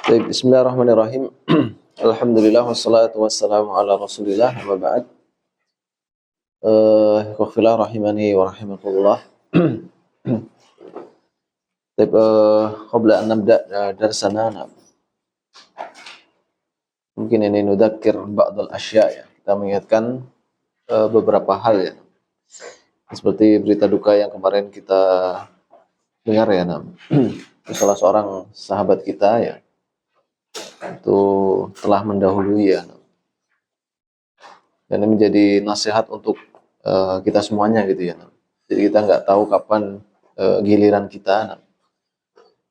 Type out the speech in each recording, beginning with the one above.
Baik, bismillahirrahmanirrahim. Alhamdulillah wassalatu wassalamu ala Rasulillah wa ba'd. Ikhwah rahimani wa rahimakumullah. Baik, qabla an nabda darsana, mungkin ini nudzakir ba'dal asya' ya. Kita mengingatkan beberapa hal ya. Seperti berita duka yang kemarin kita dengar ya, salah seorang sahabat kita ya itu telah mendahului ya, dan ini menjadi nasihat untuk kita semuanya gitu ya. Jadi kita nggak tahu kapan giliran kita.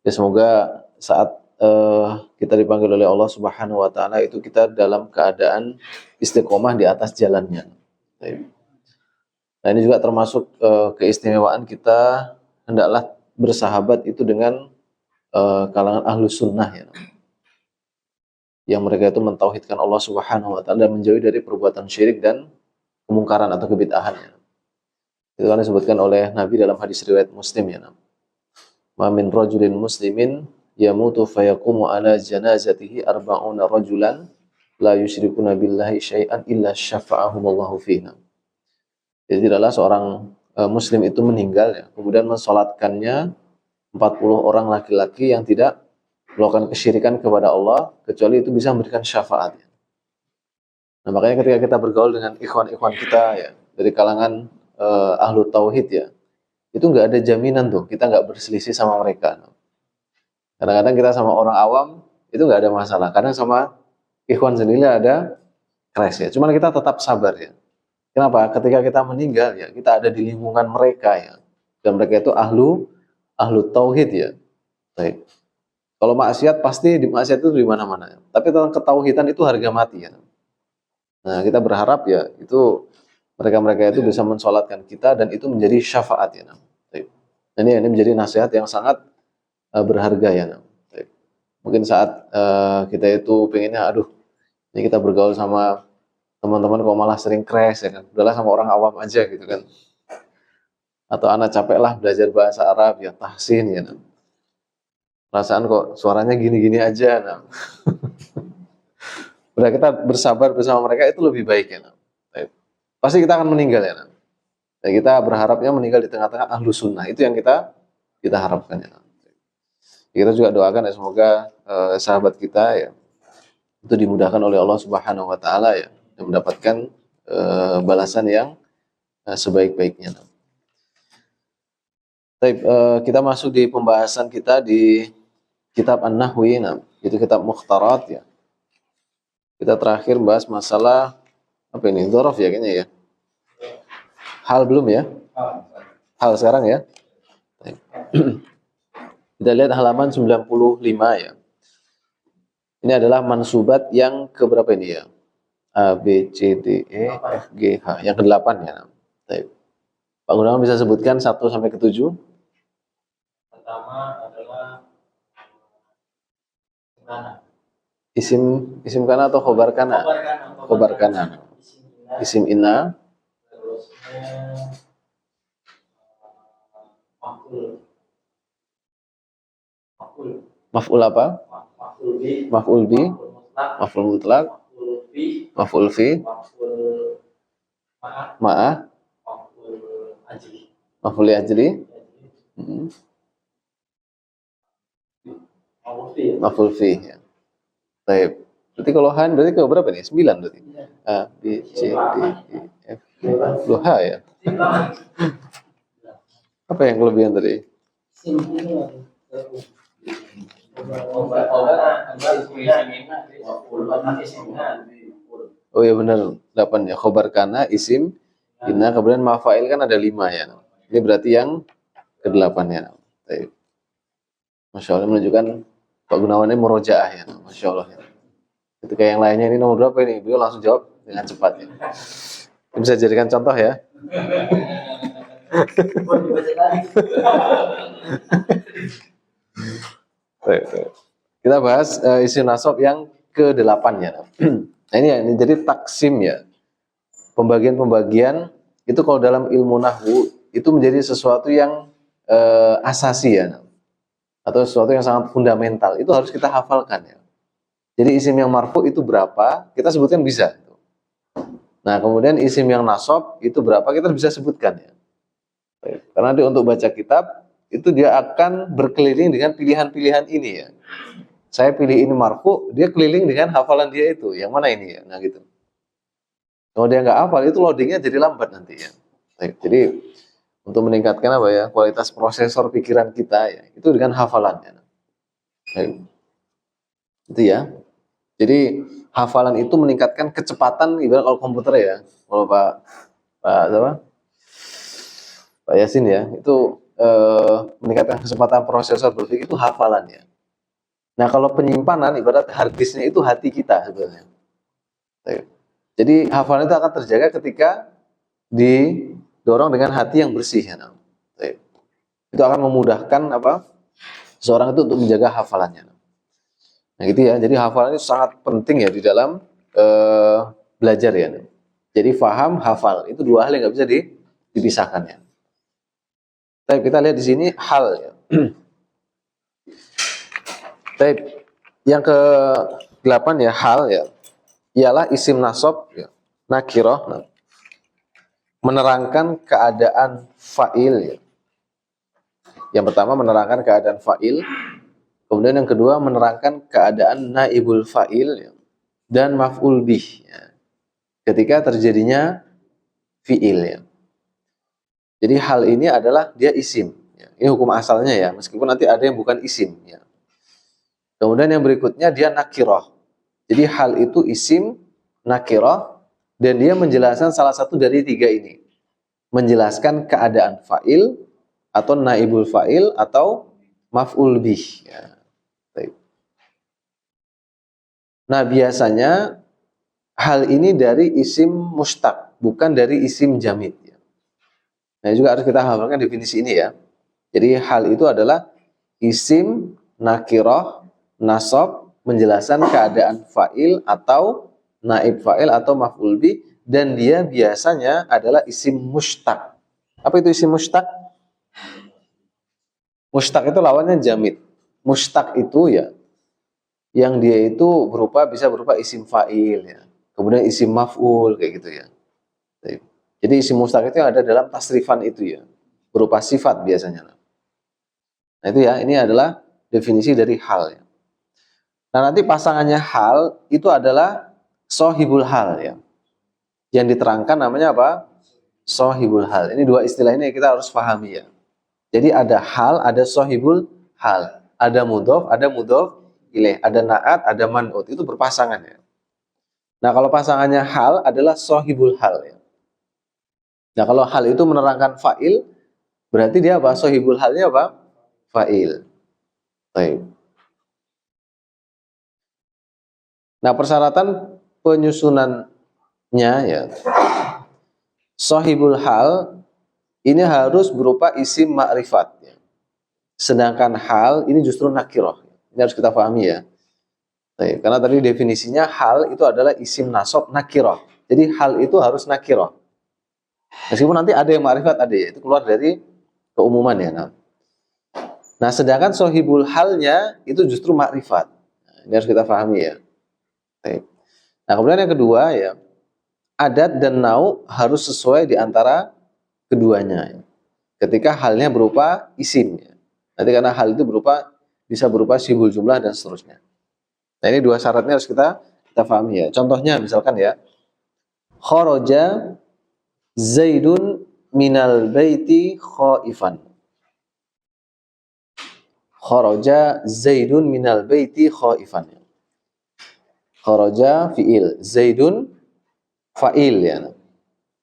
Ya semoga saat kita dipanggil oleh Allah Subhanahu Wa Taala itu kita dalam keadaan istiqomah di atas jalannya. Nah ini juga termasuk keistimewaan kita hendaklah bersahabat itu dengan kalangan ahlus sunnah ya, yang mereka itu mentauhidkan Allah Subhanahu Wa Taala dan menjauhi dari perbuatan syirik dan kemungkaran atau kebid'ahan ya. Itu kan disebutkan oleh Nabi dalam hadis riwayat Muslim ya. Ma min rajulin muslimin yamutu fayaqumu ala janazatihi arba'una rajulan la yusyrikuna billahi syai'an illa syafa'ahumullahu fihi. Jadi tidaklah seorang muslim itu meninggal ya, kemudian mensolatkannya 40 orang laki-laki yang tidak melakukan kesyirikan kepada Allah, kecuali itu bisa memberikan syafaat. Nah makanya ketika kita bergaul dengan ikhwan-ikhwan kita ya dari kalangan ahlu tauhid ya, itu nggak ada jaminan tuh kita nggak berselisih sama mereka. Kadang-kadang kita sama orang awam itu nggak ada masalah, kadang sama ikhwan sendiri ada crash ya. Cuman kita tetap sabar ya. Kenapa? Ketika kita meninggal ya, kita ada di lingkungan mereka ya, dan mereka itu ahlu tauhid ya. Baik. Kalau maksiat pasti di maksiat itu di mana-mana. Tapi tentang ketauhidan itu harga mati ya. Nah, kita berharap ya itu mereka-mereka itu bisa mensolatkan kita dan itu menjadi syafaat ya. Ini menjadi nasihat yang sangat berharga ya. Mungkin saat kita itu pengennya aduh, ini kita bergaul sama teman-teman kok malah sering crash ya kan. Udahlah sama orang awam aja gitu kan. Atau anak capek lah belajar bahasa Arab ya, tahsin ya. Perasaan kok suaranya gini-gini aja. Nah. Udah kita bersabar bersama mereka itu lebih baik ya. Nah. Pasti kita akan meninggal ya. Nah. Dan kita berharapnya meninggal di tengah-tengah ahlu sunnah. Itu yang kita harapkan ya. Nah. Kita juga doakan ya semoga sahabat kita ya itu dimudahkan oleh Allah Subhanahu Wa Taala ya, dan mendapatkan balasan yang sebaik-baiknya. Nah. Baik, kita masuk di pembahasan kita di kitab An-Nahwi, nah, itu kitab Mukhtarat ya. Kita terakhir bahas masalah apa ini? Dzaraf ya kayaknya ya. Hal belum ya? Hal sekarang ya. Kita lihat halaman 95 ya. Ini adalah mansubat yang keberapa ini ya? A, B, C, D, E, F, G, H. Yang ke-8 ya. Baik. Pak Gunawan bisa sebutkan 1 sampai ke 7? Pertama adalah Isim kana atau khobar kana? Khobar kana. Isim inna. Maf'ul apa? Maf'ul bi. Maf'ul mutlak. Maf'ul fi. Ma'ah. Maf'ul ajli. Maf'ul fi ya. Baik. Berarti kalau han berarti ke berapa nih? 9 berarti. A, B, C, D, E, F, G. Loh, H ya. Apa yang kelebihan tadi? Oh ya benar, 8 ya. Khobar kana, isim, inna, kemudian mafa'il kan ada 5 ya. Ini berarti yang ke-8 ya. Baik. Masya Allah menunjukkan Pak Gunawan ini murojaah ya. Masya Allah ya. Ketika yang lainnya ini nomor berapa ini? Beliau langsung jawab dengan cepat ya. Ini bisa jadikan contoh ya. Kita bahas isim nasab yang ke-8 ya. Nah ini jadi taksim ya. Pembagian-pembagian itu kalau dalam ilmu nahwu itu menjadi sesuatu yang asasi ya. Atau sesuatu yang sangat fundamental. Itu harus kita hafalkan ya. Jadi isim yang marfu itu berapa, kita sebutkan bisa. Nah, kemudian isim yang nasab itu berapa, kita bisa sebutkan ya. Karena nanti untuk baca kitab itu dia akan berkeliling dengan pilihan-pilihan ini ya. Saya pilih ini marfu, dia keliling dengan hafalan dia itu. Yang mana ini ya? Nah gitu. Kalau dia nggak hafal, itu loadingnya jadi lambat nanti ya. Jadi untuk meningkatkan apa ya, kualitas prosesor pikiran kita ya, itu dengan hafalannya. Itu ya. Jadi hafalan itu meningkatkan kecepatan ibarat kalau komputer ya. Kalau Pak Yasin ya, itu meningkatkan kecepatan prosesor berpikir itu hafalannya. Nah, kalau penyimpanan ibarat hard disknya itu hati kita sebenarnya. Jadi hafalan itu akan terjaga ketika didorong dengan hati yang bersih ya. Itu akan memudahkan apa? Seorang itu untuk menjaga hafalannya. Nah, gitu ya. Jadi hafalan itu sangat penting ya di dalam belajar ya. Jadi faham, hafal itu dua hal yang nggak bisa dipisahkan ya. Tapi kita lihat di sini hal ya. Tapi yang ke-8 ya hal ya. Ialah isim nasab ya. Nakirah menerangkan keadaan fa'il ya. Yang pertama menerangkan keadaan fa'il, kemudian yang kedua menerangkan keadaan naibul fa'il ya, dan maf'ul bih ya, ketika terjadinya fi'il ya. Jadi hal ini adalah dia isim ya. Ini hukum asalnya ya, meskipun nanti ada yang bukan isim ya. Kemudian yang berikutnya dia nakirah. Jadi hal itu isim nakirah dan dia menjelaskan salah satu dari tiga ini. Menjelaskan keadaan fa'il atau naibul fa'il atau maf'ul bih ya. Nah, biasanya hal ini dari isim mustaq, bukan dari isim jamid ya. Nah, juga harus kita hafalkan definisi ini ya. Jadi hal itu adalah isim nakirah nasab menjelaskan keadaan fa'il atau naib fa'il atau maf'ul bih dan dia biasanya adalah isim mustaq. Apa itu isim mustaq? Mustaq itu lawannya jamid. Mustaq itu ya yang dia itu bisa berupa isim fa'il ya. Kemudian isim maf'ul kayak gitu ya. Jadi isim mustaq itu yang ada dalam tasrifan itu ya. Berupa sifat biasanya. Nah itu ya, ini adalah definisi dari hal ya. Nah nanti pasangannya hal itu adalah sohibul hal ya. Yang diterangkan namanya apa? Sohibul hal. Ini dua istilah ini kita harus pahami ya. Jadi ada hal, ada sohibul hal. Ada mudhof ilaih. Ada na'at, ada man'ut. Itu berpasangan ya. Nah kalau pasangannya hal adalah sohibul hal ya. Nah kalau hal itu menerangkan fa'il, berarti dia apa? Sohibul halnya apa? Fa'il. Baik. Nah persyaratan penyusunannya ya. Sohibul hal ini harus berupa isim ma'rifat ya. Sedangkan hal ini justru nakirah. Ini harus kita pahami ya. Baik. Karena tadi definisinya hal itu adalah isim nasab nakirah. Jadi hal itu harus nakirah. Meskipun nanti ada yang ma'rifat ada ya. Itu keluar dari keumuman ya. Nah sedangkan sohibul halnya itu justru ma'rifat. Ini harus kita pahami ya. Baik. Nah kemudian yang kedua ya, adat dan nau harus sesuai di antara keduanya ya. Ketika halnya berupa isim ya. Nanti karena hal itu bisa berupa sibul jumlah dan seterusnya. Nah ini dua syaratnya harus kita pahami ya. Contohnya misalkan ya, kharaja Zaidun minal baiti khaifan. Kharaja Zaidun minal baiti khaifan. Kharaja fi'il, Zaidun fa'il ya.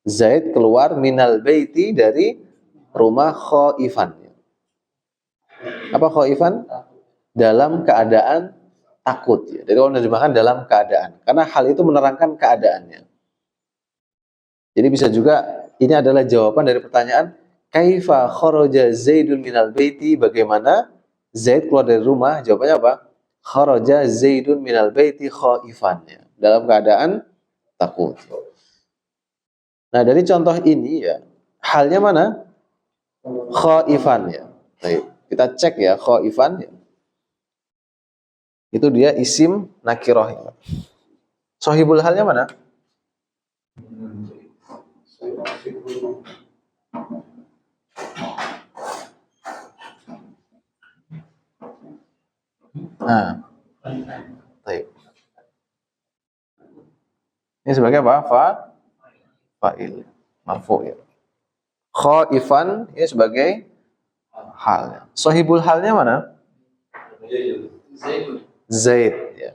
Zaid keluar minal baiti dari rumah khaifan. Apa khaifan? Dalam keadaan takut ya. Jadi kalau diterjemahkan dalam keadaan, karena hal itu menerangkan keadaannya. Jadi bisa juga ini adalah jawaban dari pertanyaan kaifa kharaja Zaidun minal baiti, bagaimana Zaid keluar dari rumah? Jawabannya apa? Kharaja Zaidun minal baiti khaifan ya. Dalam keadaan takut. Nah, dari contoh ini ya, halnya mana? Khaifan ya. Baik, kita cek ya khaifan ya. Itu dia isim nakiroh. Sohibul halnya mana? Nah, baik. Ini sebagai apa? Fa'il. Marfu ya. Khaifan ini sebagai hal. Sohibul halnya mana? Zaid ya.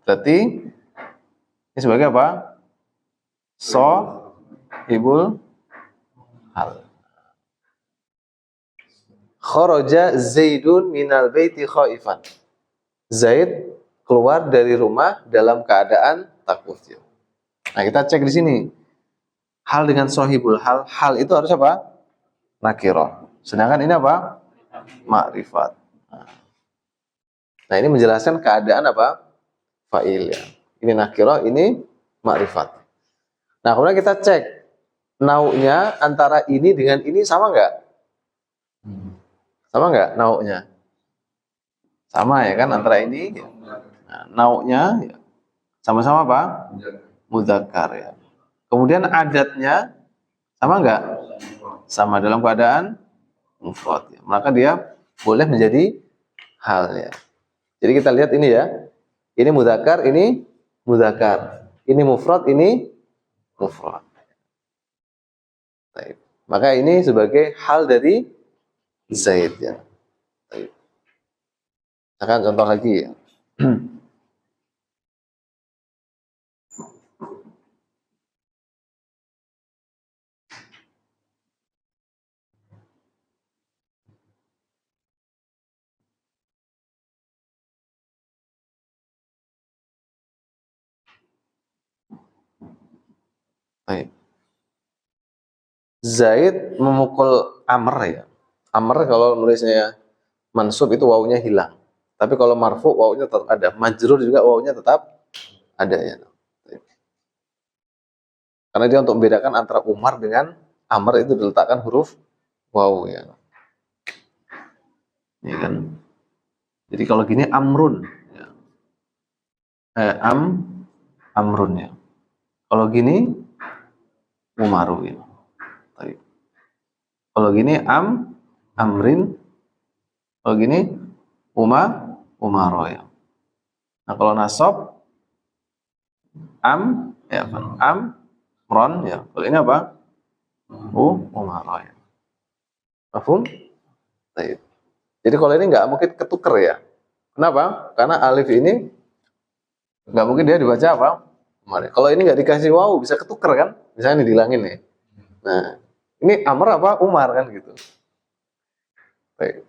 Berarti ini sebagai apa? Sohibul hal. Kharaja Zaidun minal baiti khaifan. Zaid keluar dari rumah dalam keadaan takut. Nah, kita cek di sini. Hal dengan sohibul hal, hal itu harus apa? Nakirah. Sedangkan ini apa? Ma'rifat. Nah, ini menjelaskan keadaan apa? Fa'il ya. Ini nakirah, ini ma'rifat. Nah, kemudian kita cek nau'nya antara ini dengan ini sama nggak? Sama nggak nau'nya? Sama ya kan antara ini. Nah, nau'nya sama-sama apa? Mudzakkar ya. Kemudian adatnya sama nggak? Sama dalam keadaan mufrad. Ya. Maka dia boleh menjadi hal ya. Jadi kita lihat ini ya. Ini mudzakkar, ini mudzakkar. Ini mufrad, ini mufrad. Baik. Maka ini sebagai hal dari Zaid ya. Baik. Akan contoh lagi ya. Baik. Zaid memukul Amr ya. Amr kalau nulisnya mansub itu wawunya hilang. Tapi kalau marfu wawunya tetap ada. Majrur juga wawunya tetap ada ya. Karena dia untuk membedakan antara Umar dengan Amr itu diletakkan huruf wawu ya. Ya kan? Jadi kalau gini Amrun ya. Amrun ya. Kalau gini Umaru ya. Baik. Kalau gini Amrin. Kalau gini Umaro ya. Nah kalau nasab ya Amron ya. Kalau ini apa? Umaro ya. Mafhum? Baik. Jadi kalau ini nggak mungkin ketuker ya. Kenapa? Karena alif ini nggak mungkin dia dibaca apa? Umar. Kalau ini nggak dikasih wawu bisa ketuker kan? Misalnya nih dihilangin nih. Nah, ini Amr apa Umar kan gitu. Baik.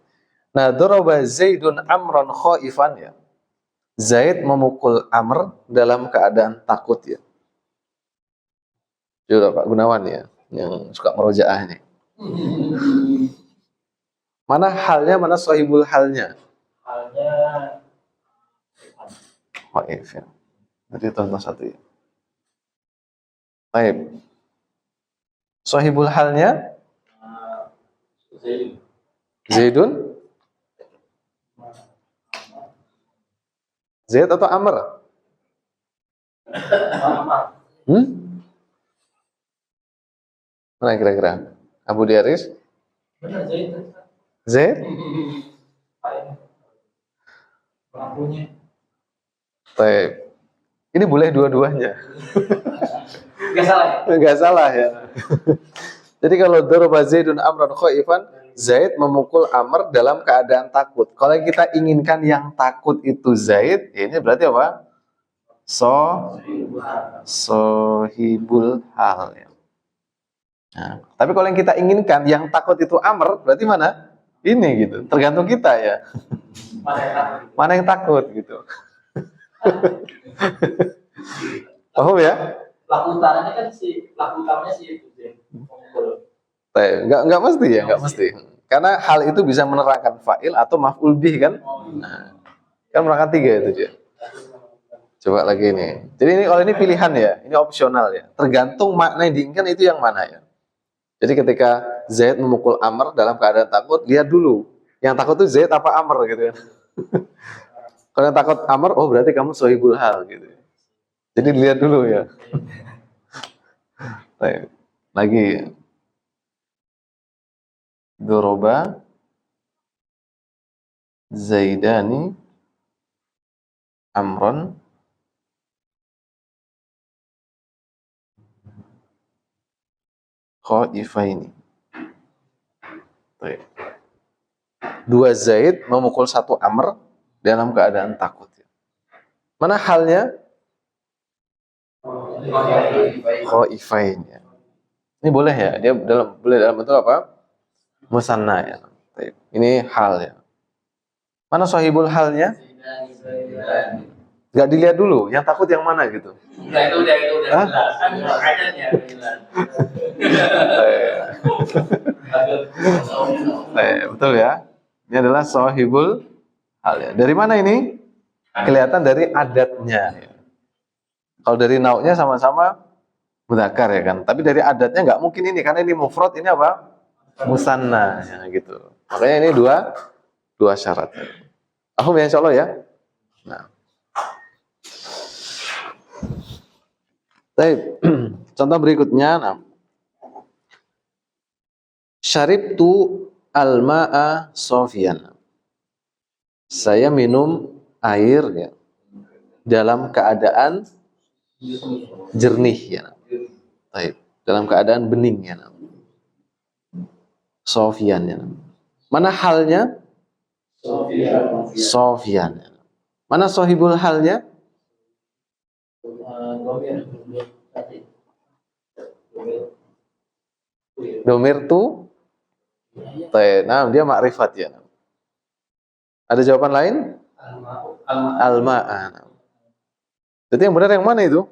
Nah, daraba Zaidun Amran khaifan ya. Zaid memukul Amr dalam keadaan takut ya. Juga Pak Gunawan ya, yang suka merojaah ini. Mana halnya, mana sahibul halnya? Halnya Khaif ya. Jadi contoh satu ya. Baik. Sahibul halnya Zaidun Zaid atau Amr? Mana kira-kira? Abu Diaris? benar Zaid. Zaid? Pelakunya. Baik. Ini boleh dua-duanya. Gak salah ya? Enggak salah ya. Jadi kalau daraba Zaidun Amran khaifan, Zaid memukul Amr dalam keadaan takut. Kalau kita inginkan yang takut itu Zaid, ya ini berarti apa? Sohibul hal ya. Nah, tapi kalau yang kita inginkan yang takut itu Amr, berarti mana? Ini gitu. Tergantung kita ya. Mana yang takut gitu. Paham ya? Pelaku utamanya kan pelaku utamanya itu. Enggak mesti ya, enggak mesti. Karena hal itu bisa menerangkan fa'il atau maf'ul bih kan? Nah, kan menerangkan tiga itu dia. Coba lagi nih. Jadi ini kalau ini pilihan ya, ini opsional ya. Tergantung makna yang diinginkan itu yang mana ya. Jadi ketika Zaid memukul Amr dalam keadaan takut, lihat dulu. Yang takut itu Zaid apa Amr gitu kan. Kalau yang takut amr, oh berarti kamu sohibul hal gitu. Jadi dilihat dulu ya. Baik. Lagi doroba zaidani amron khaifaini. Baik. Dua Zaid memukul satu Amr dalam keadaan takut. Mana halnya? Khaifain ya. Ini boleh ya? Dia boleh dalam bentuk apa? Musanna ya. Baik. Ini hal ya. Mana sahibul halnya? Gak dilihat dulu, yang takut yang mana gitu. Nah, itu udah jelas. Kan adanya jelas. Betul ya. Ini adalah sahibul hal ya. Dari mana ini? Kelihatan dari adatnya ya. Kalau dari nauknya sama-sama mudzakkar ya kan. Tapi dari adatnya nggak mungkin ini karena ini mufrad, ini apa? Musanna ya gitu. Makanya ini dua syarat. Aku ya insyaallah ya. Nah. Baik. Contoh berikutnya, nah. Syaribtu al-ma'a sofian. Saya minum air ya dalam keadaan jernih ya. Baik. Dalam keadaan bening ya. Sofian ya. Mana halnya? Sofian. Mana sohibul halnya? Domir tu. Nah, dia makrifat ya. Ada jawaban lain? Al-ma'a. Jadi yang benar yang mana itu?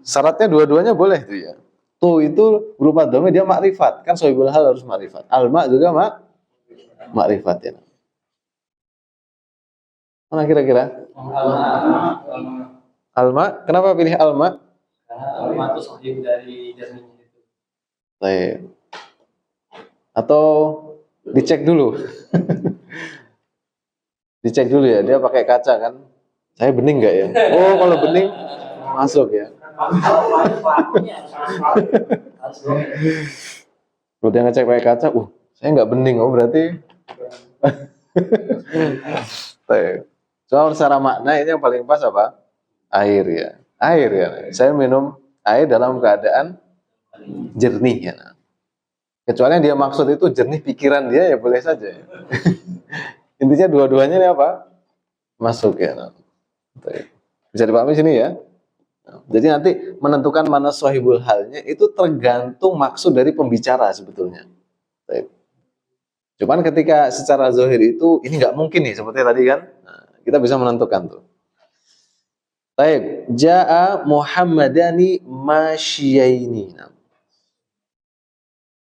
Syaratnya dua-duanya boleh tuh ya. Tu itu berupa domir, dia makrifat. Kan sohibul hal harus makrifat. Al-ma' juga makrifat ya. Mana kira-kira? Alma. Kenapa pilih Alma? Karena alma itu sahib dari jernihnya itu. Baik. Atau dicek dulu. Dicek dulu ya, dia pakai kaca kan. Saya bening nggak ya? Oh, kalau bening masuk ya. Kalau dia ngecek pakai kaca, saya nggak bening, oh berarti. Soal secara makna ini yang paling pas apa? Air ya. Air ya. Saya minum air dalam keadaan jernih ya. Kecuali yang dia maksud itu jernih pikiran dia ya boleh saja. Ya. Intinya dua-duanya ini apa? Masuk ya. Bisa dipahami sini ya. Jadi nanti menentukan mana sahibul halnya itu tergantung maksud dari pembicara sebetulnya. Cuman ketika secara zahir itu ini nggak mungkin nih seperti tadi kan, kita bisa menentukan tuh. Baik, jaa Muhammadani masyiaini.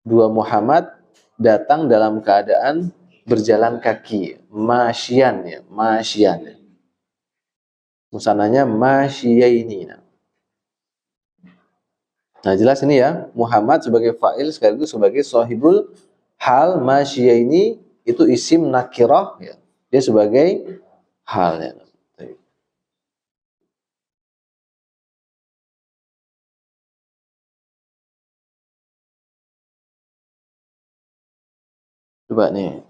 Dua Muhammad datang dalam keadaan berjalan kaki, masyian ya, masyian. Musananya masyiaini. Nah, jelas ini ya, Muhammad sebagai fa'il sekaligus sebagai sahibul hal, masyiaini itu isim nakirah ya. Dia sebagai hal ya. Coba nih.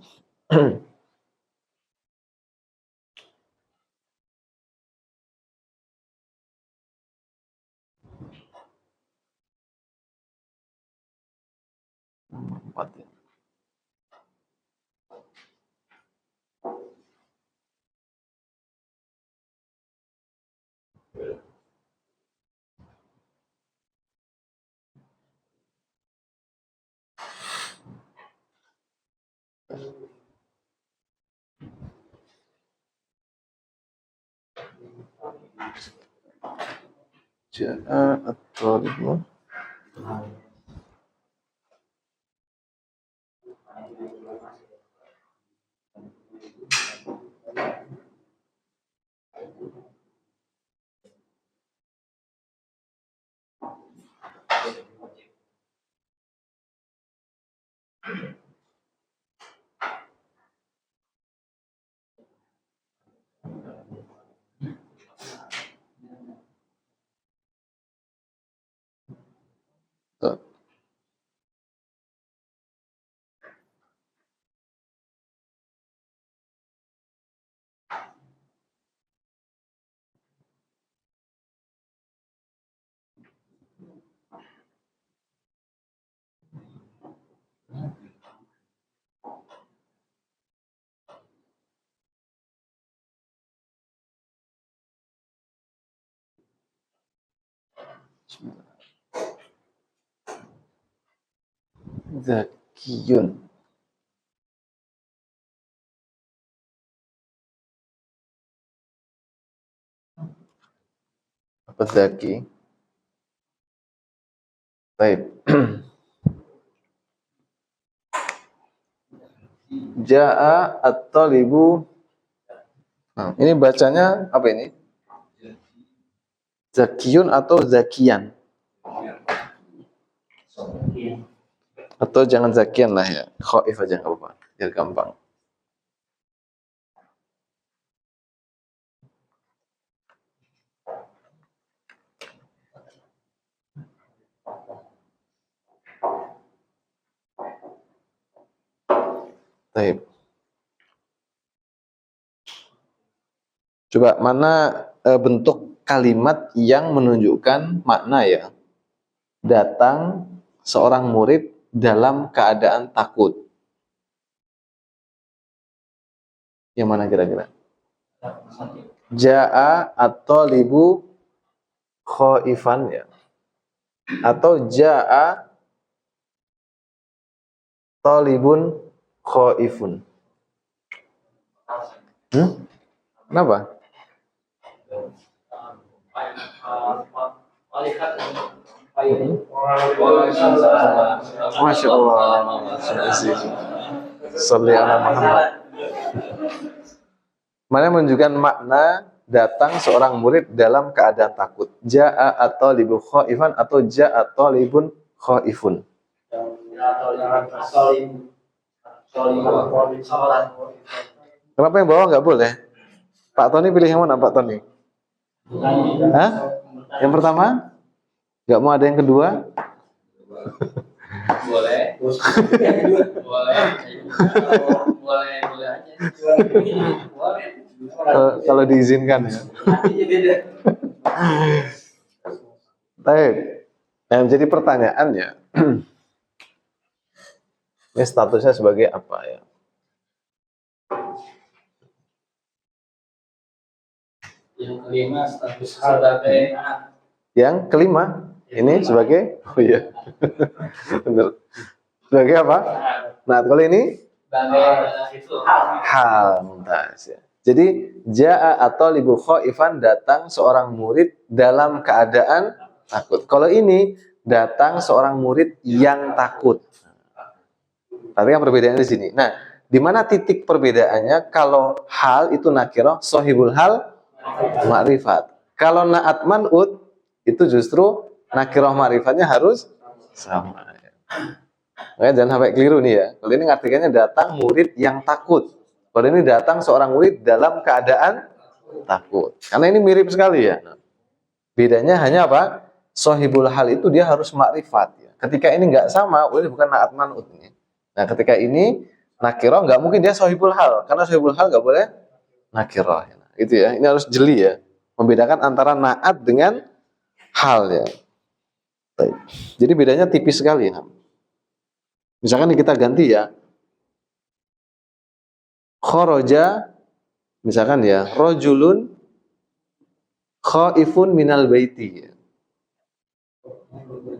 Empat ya. Ja'a at-talibu. Tuh. Zakiyun. Apa zaki? Baik. Ja'a at-talibu. Nah, ini bacanya apa ini? Zakiyun atau zakian? Atau jangan zakian lah ya. Khaif aja nggak apa-apa. Biar gampang. Baik. Coba mana bentuk kalimat yang menunjukkan makna ya? Datang seorang murid dalam keadaan takut. Yang mana kira-kira? Ja'a at-talibu khaifan ya. Atau ja'a talibun khaifun. Kenapa? Masya Allah. Sholli ala Muhammad. Mana menunjukkan makna datang seorang murid dalam keadaan takut. Ja'a at-talibu khaifan atau ja'a talibun khaifun. Kenapa yang bawah nggak boleh? Pak Tony pilih yang mana Pak Tony? Hah? Yang pertama? Nggak mau ada yang kedua? Boleh. Boleh. Boleh aja. Boleh. Kalau diizinkan ya. Baik. Yang jadi pertanyaannya, ini statusnya sebagai apa ya? Yang kelima status sebagai Yang kelima ini sebagai benar. Sebagai apa? Nah, kalau ini itu hal mumtaz ya. Jadi ja'a at-talibu khaifan, datang seorang murid dalam keadaan takut. Kalau ini datang seorang murid yang takut. Tapi kan perbedaannya di sini. Nah, di mana titik perbedaannya? Kalau hal itu nakirah, sohibul hal ma'rifat. Kalau na'at man'ud itu justru nakirah ma'rifatnya harus sama. Makanya jangan sampai keliru nih ya. Kalau ini ngartikannya datang murid yang takut. Kalau ini datang seorang murid dalam keadaan takut. Karena ini mirip sekali ya. Bedanya hanya apa? Sohibul hal itu dia harus makrifat. Ya. Ketika ini nggak sama, ini bukan na'at man'ud. Nah ketika ini nakirah nggak mungkin dia sohibul hal. Karena sohibul hal nggak boleh nakirah. Nah, itu ya. Ini harus jeli ya. Membedakan antara na'at dengan hal ya. Baik. Jadi bedanya tipis sekali. Ya. Misalkan kita ganti ya. Kharaja, misalkan ya, rajulun khaifun minal baiti.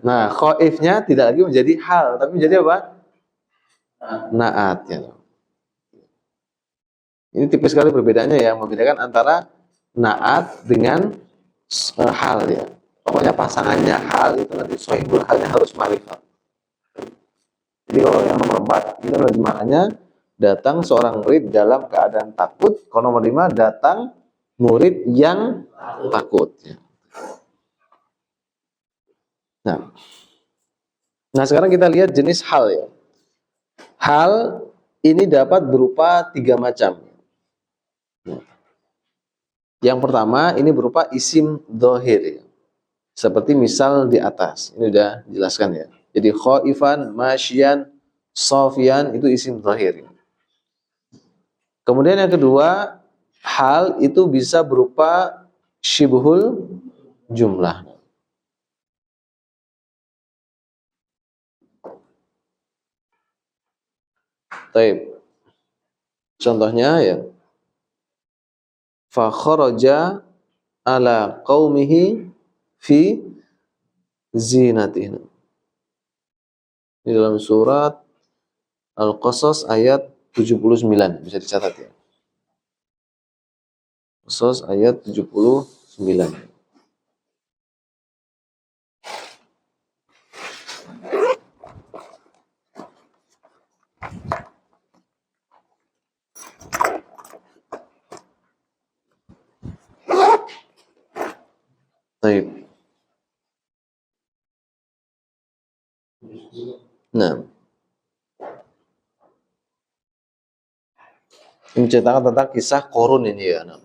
Nah, khaifnya tidak lagi menjadi hal, tapi menjadi apa? Naat ya. Ini tipis sekali perbedaannya ya, membedakan antara naat dengan hal ya. Pokoknya pasangannya hal itu nanti sohibul halnya harus ma'rifat. Jadi kalau yang nomor 4 itu adalah maknanya datang seorang murid dalam keadaan takut. Kalau nomor 5 datang murid yang takut. Nah sekarang kita lihat jenis hal ya. Hal ini dapat berupa 3 macam. Yang pertama ini berupa isim dhohir ya. Seperti misal di atas. Ini udah jelaskan ya. Jadi khaifan, masyian, sofian itu isim zahir. Kemudian yang kedua, hal itu bisa berupa syibhul jumlah. Taib. Contohnya ya, fa kharaja ala qaumihi fi zinatihim. Di dalam surat Al-Qasas ayat 79, bisa dicatat ya. Qasas ayat 79. Baik. Nah, menceritakan tentang kisah Korun ini ya. Nah.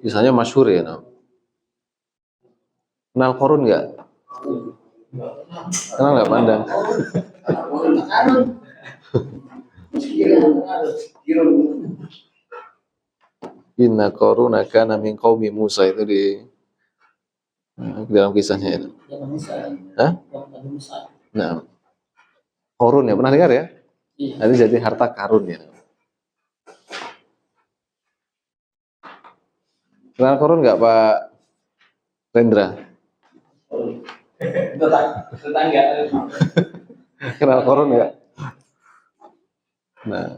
Kisahnya masyhur ya. Nah. Kenal Korun nggak? Kenal nggak Pandang? Inna Koruna kana min qaumi Musa itu di dalam kisahnya ya. Hah? Nah, Korun ya, pernah dengar ya? Nanti jadi harta karun ya. Kenal Korun nggak Pak Rendra? Tetangga. Kenal Korun nggak? Nah,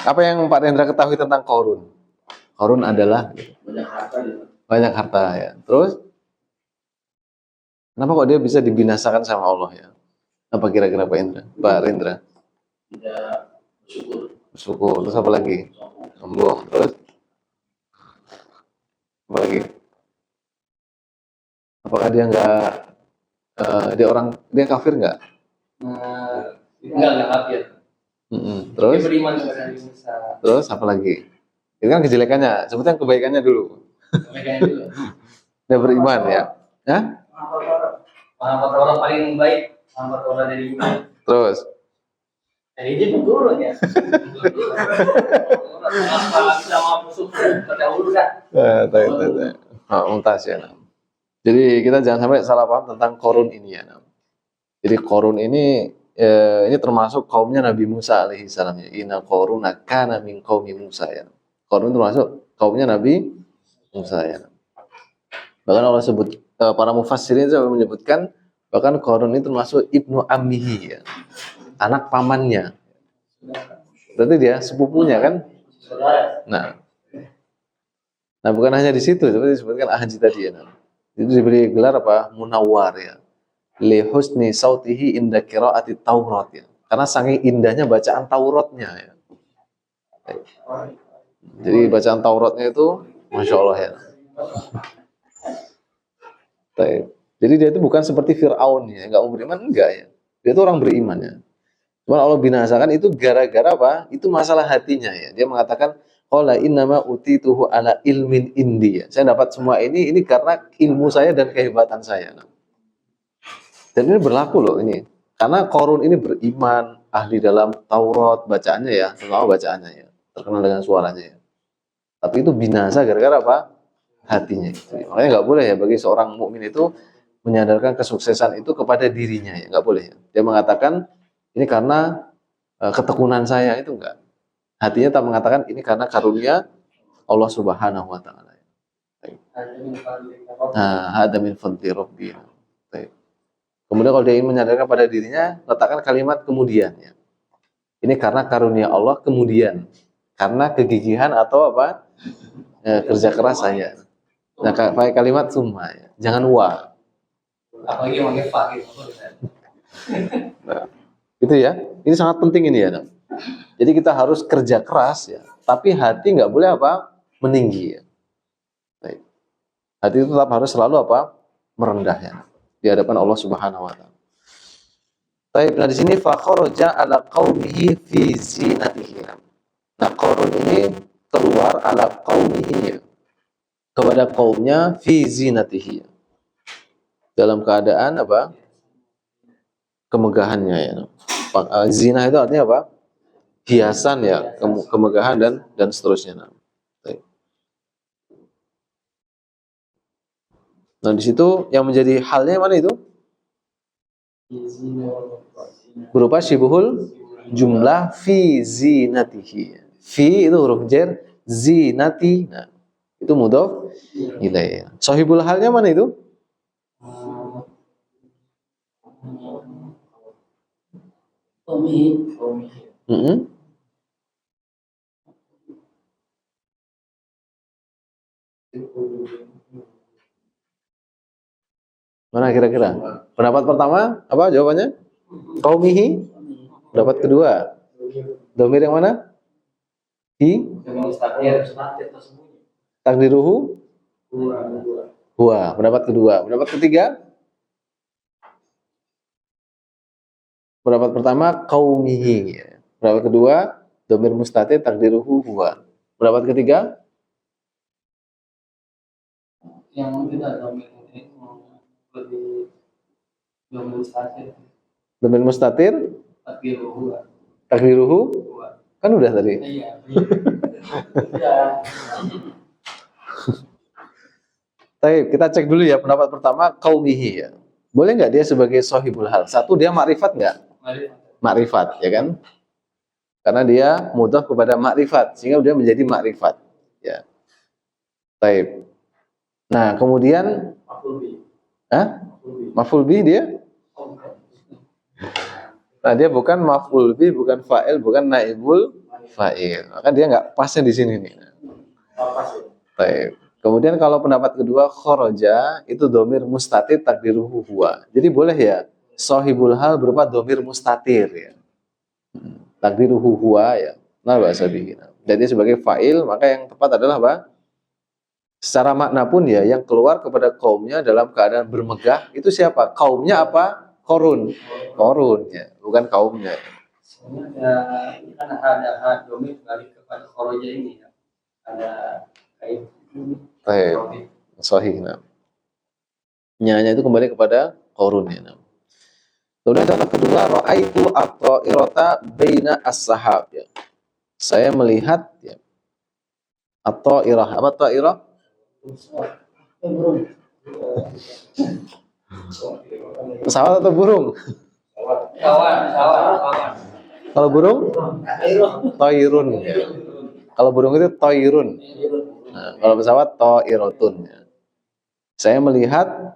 apa yang Pak Rendra ketahui tentang Korun? Korun adalah banyak harta ya. Terus kenapa kok dia bisa dibinasakan sama Allah ya? Apa kira-kira Pak Rendra? Tidak bersyukur. Bersyukur. Terus apa lagi? Sombong. Terus apa lagi? Apakah dia dia kafir nggak? Enggak kafir. Terus? Dia beriman kepada Nabi Musa. Terus apa lagi? Itu kan kejelekannya. Sebutkan kebaikannya dulu. Kebaikannya dulu. Dia beriman ya. Hah? Pengangkat orang paling baik, pengangkat orang dari bumi. Terus? Jadi dia turun ya. Kalau bisa mau musuh, pada ulu dah. Mumtaz ya. Jadi kita jangan sampai salah paham tentang Korun ini ya. Jadi Korun ini termasuk kaumnya Nabi Musa alaihi salam ya. Inna Koruna kana min qaumi Musa ya. Korun termasuk kaumnya Nabi Musa ya. Bahkan Allah sebut para mufassirin sampai menyebutkan bahkan Korun ini termasuk ibnu ammihi ya. Anak pamannya. Berarti dia sepupunya kan? Nah bukan hanya di situ seperti disebutkan Ahji tadi ya. Itu diberi gelar apa? Munawwar ya. Li husni sautihi inda qiraati Taurat ya. Karena saking indahnya bacaan Tauratnya ya. Jadi bacaan Tauratnya itu Masya Allah ya. Jadi dia itu bukan seperti Fir'aun ya, nggak mau beriman, enggak ya. Dia itu orang beriman ya. Cuma Allah binasakan itu gara-gara apa? Itu masalah hatinya ya. Dia mengatakan qala innama utituhu ala ilmin indi. Saya dapat semua ini karena ilmu saya dan kehebatan saya. Dan ini berlaku loh ini. Karena Korun ini beriman, ahli dalam Taurat, bacaannya ya, terutama bacaannya ya. Terkenal dengan suaranya ya. Tapi itu binasa gara-gara apa? Hatinya itu. Makanya nggak boleh ya bagi seorang mukmin itu menyandarkan kesuksesan itu kepada dirinya ya, nggak boleh ya. Dia mengatakan ini karena ketekunan saya, itu enggak. Hatinya tak mengatakan ini karena karunia Allah Subhanahu wa taala. Nah, hada min fadli rabbi. Kemudian kalau dia ingin menyadarkan pada dirinya, letakkan kalimat kemudian ya. Ini karena karunia Allah kemudian. Karena kegigihan atau apa? Kerja keras saya. Nah, pakai kalimat summa ya. Jangan wa. Apalagi pakai fa gitu. Nah, itu ya. Ini sangat penting ini ya. Jadi kita harus kerja keras ya, tapi hati nggak boleh apa? Meninggi ya. Baik. Hati itu tetap harus selalu apa? Merendah ya di hadapan Allah Subhanahu wa taala. Baik, nah di sini fa kharaja ala qaumihi fi zinatihi. Nah, Qarun ini keluar ala qaumihi kepada kaumnya fi zinatihi, dalam keadaan apa? Kemegahannya ya. Zina itu artinya apa? Hiasan ya, kemegahan dan seterusnya. Nah, di situ yang menjadi halnya mana itu? Berupa syibuhul jumlah fi zinatihi. Fi itu huruf jar, zinati. Nah, itu mudhof ilaih. Sahibul halnya mana itu? Mm-mm. Mana kira-kira? Pendapat pertama apa jawabannya? Qaumihi. Pendapat kedua. Domir yang mana? Hi. Takdiruhu. Huwa. Pendapat kedua. Pendapat ketiga? Pendapat pertama qaumihi. Pendapat kedua domir mustatir takdiruhu huwa. Pendapat ketiga? Yang tidak domir ini lebih domir mustatir. Domir mustatir Takdiruhu. takdiruhu kan udah tadi. Iya. Baik, kita cek dulu ya pendapat pertama qaumihi ya. Boleh nggak dia sebagai sahibul hal? Satu, dia makrifat nggak? Makrifat, ya kan? Karena dia mudhaf kepada makrifat, sehingga dia menjadi makrifat. Ya. Baik. Nah, kemudian maf'ul bih dia? Nah, dia bukan maf'ul bih, bukan fa'il, bukan naibul fa'il. Maka dia nggak pasnya di sini nih. Baik. Kemudian kalau pendapat kedua kharaja itu domir mustatir takdiruhu huwa. Jadi boleh ya sahibul hal berupa domir mustatir ya. Takdiruhu huwa ya. Nah bahasa bihi. Jadi sebagai fa'il maka yang tepat adalah apa? Secara makna pun ya yang keluar kepada kaumnya dalam keadaan bermegah itu siapa? Kaumnya apa? Korun. Korun ya, bukan kaumnya. Sebenarnya ini kan ada domir balik kepada kharaja ini ya. Ada kait. Sahih. Nah. Nyanya itu kembali kepada korun ya. Nah. Kemudian contoh kedua, ra'aitu at-ta'irata baina as-sahab ya. Saya melihat ya. At-ta'irah. Apa ta'irah? Pesawat atau burung? Kawan. Kalau burung? Toirun ya. Kalau burung itu toirun. Nah, kalau pesawat toirotun ya. Saya melihat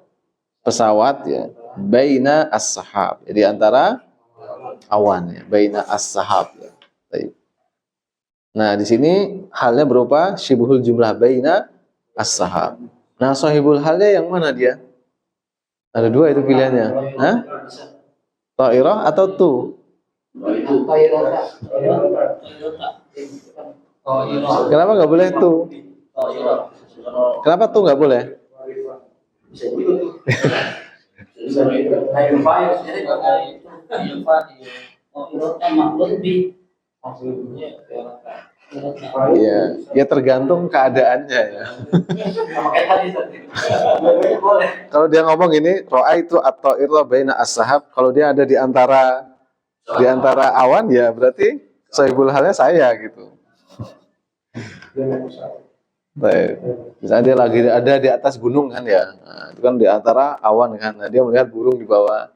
pesawat ya baina as-sahab, di antara awan ya, baina as-sahab ya. Baik. Nah, di sini halnya berupa syibuhul jumlah baina as-sahab. Nah, sahibul halnya yang mana dia? Ada dua itu pilihannya. Hah? Ta'irah atau tu? Kenapa nggak boleh tu? Kenapa tu nggak boleh? Iya, ya tergantung keadaannya ya. Kalau dia ngomong ini, ra'aitu at-ta'ira baina as-sahab, kalau dia ada di antara awan ya berarti sahibul halnya saya gitu. Baik. Misalnya dia lagi ada di atas gunung kan ya. Nah, itu kan di antara awan kan. Nah, dia melihat burung di bawah.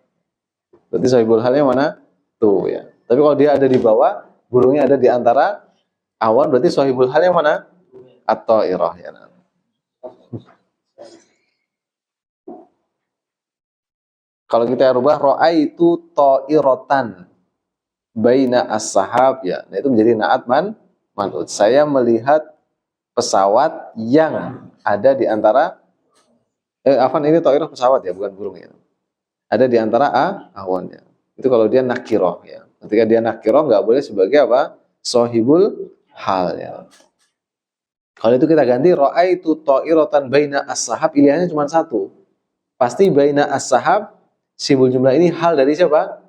Berarti sahibul halnya mana? Tuh ya. Tapi kalau dia ada di bawah, burungnya ada di antara awan, berarti sahibul halnya mana? At-ta'irah ya. Kalau kita rubah ra'aitu ta'iratan baina as-sahab ya. Nah, itu menjadi na'at man'ut. Saya melihat pesawat yang ada di antara ini ta'irah pesawat ya, bukan burung ya. Ada di antara awan ya. Itu kalau dia nakiroh ya. Ketika dia nakiroh nggak boleh sebagai apa? Sahibul hal ya. Kalau itu kita ganti ra'aitu ta'iratan baina as-sahab, pilihannya cuma satu. Pasti baina as-sahab simbol jumlah ini hal dari siapa?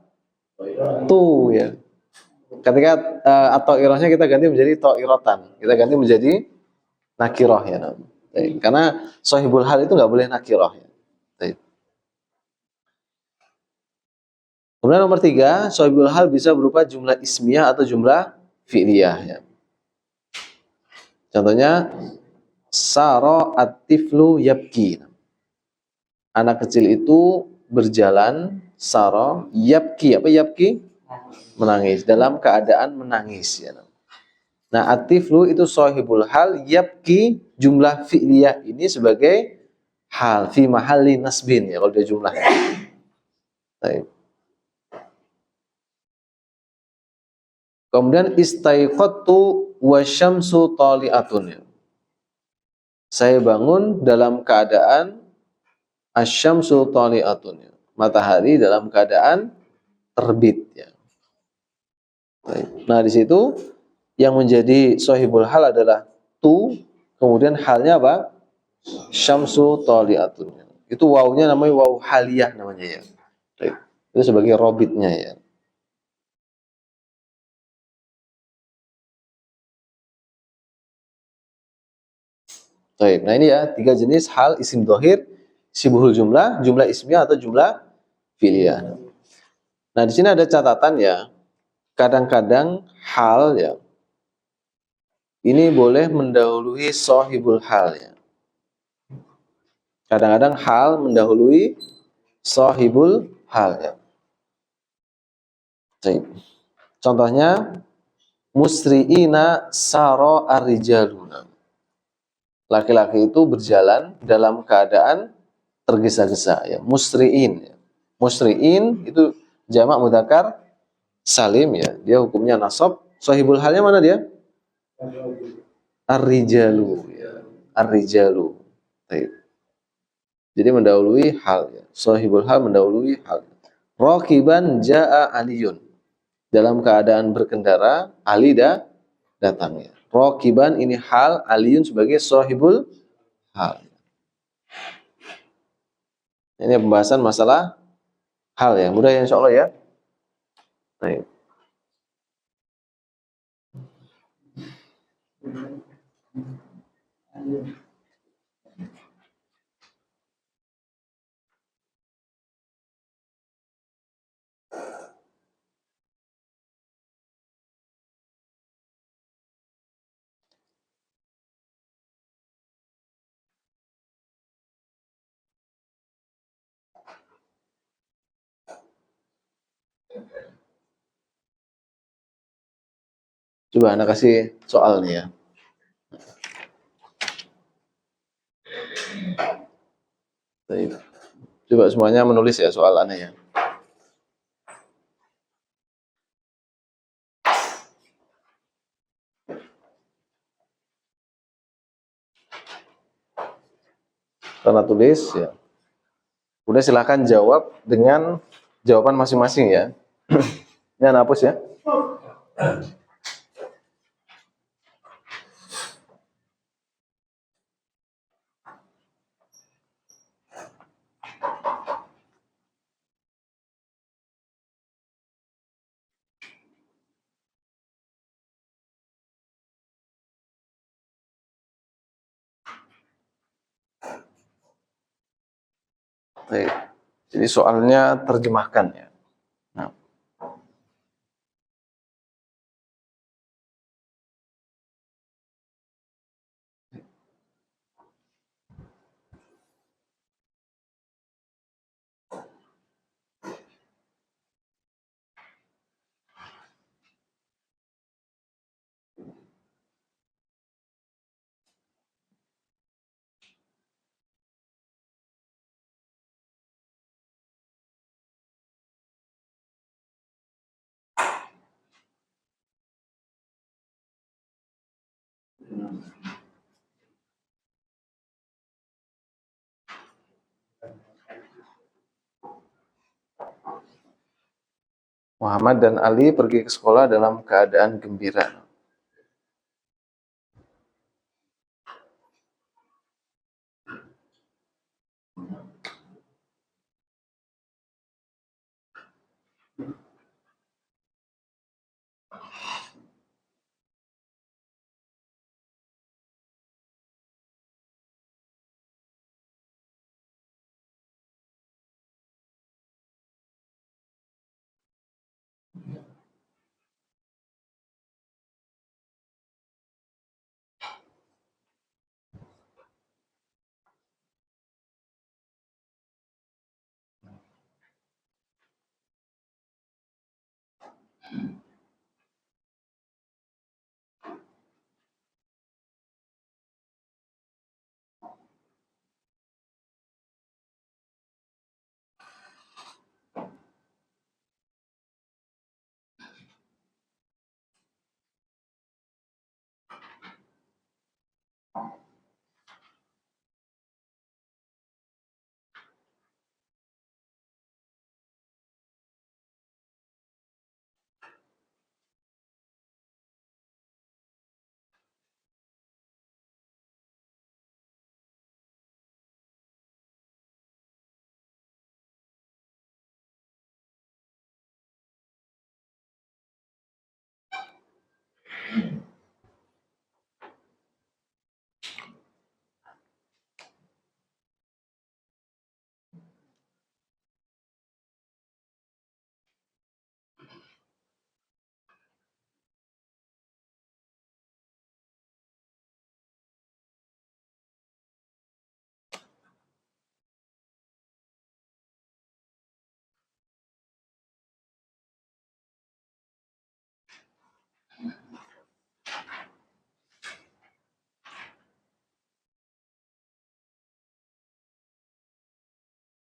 Tu ya. Ketika atau irahnya kita ganti menjadi ta'iratan. Kita ganti menjadi nakiroh ya. Baik. Karena sahibul hal itu nggak boleh nakirah ya. Baik. Kemudian nomor 3, sahibul hal bisa berupa jumlah ismiyah atau jumlah fi'liyah ya. Contohnya saro at-tiflu yabki. Anak kecil itu berjalan, saro yabki, apa yabki? Menangis, dalam keadaan menangis ya. Nah, at-tiflu itu sahibul hal, yabki jumlah fi'liyah ini sebagai hal fi mahalli nasbin ya kalau dia jumlah. Baik. Kemudian istaiqatu wasyamsu tali'atun. Saya bangun dalam keadaan asyamsu tali'atun. Matahari dalam keadaan terbit ya. Baik. Nah, di situ yang menjadi sahibul hal adalah tu, kemudian halnya apa? Syamsu tali'atun. Itu wawunya namanya wawu haliyah namanya ya. Baik. Itu sebagai robitnya ya. Baik. Nah, ini ya 3 jenis hal isim dhohir, sibhul jumlah, jumlah ismiyah atau jumlah fi'liyah. Nah, di sini ada catatan ya. Kadang-kadang hal ya ini boleh mendahului sahibul hal ya. Kadang-kadang hal mendahului sahibul hal ya. Baik. Contohnya musri'ina saro ar-rijaluna. Laki-laki itu berjalan dalam keadaan tergesa-gesa ya. Musri'in ya. Musri'in itu jamak mudzakkar salim ya. Dia hukumnya nasab. Sahibul halnya mana dia? Ar-rijalu ya. Ar-rijalu. Baik. Jadi mendahului hal ya. Sahibul hal mendahului hal. Raqiban jaa aliyun. Dalam keadaan berkendara, Ali datang ya. Raqiban ini hal, aliyun sebagai sahibul hal. Ini pembahasan masalah hal ya. Mudah ya insyaallah ya. Baik. Coba Anda kasih soal nih ya. Baik. Coba semuanya menulis ya soal Anda ya. Karena tulis ya. Udah silahkan jawab dengan jawaban masing-masing ya. Ini Anda hapus ya. Baik. Jadi soalnya terjemahkan ya. Nah, Muhammad dan Ali pergi ke sekolah dalam keadaan gembira.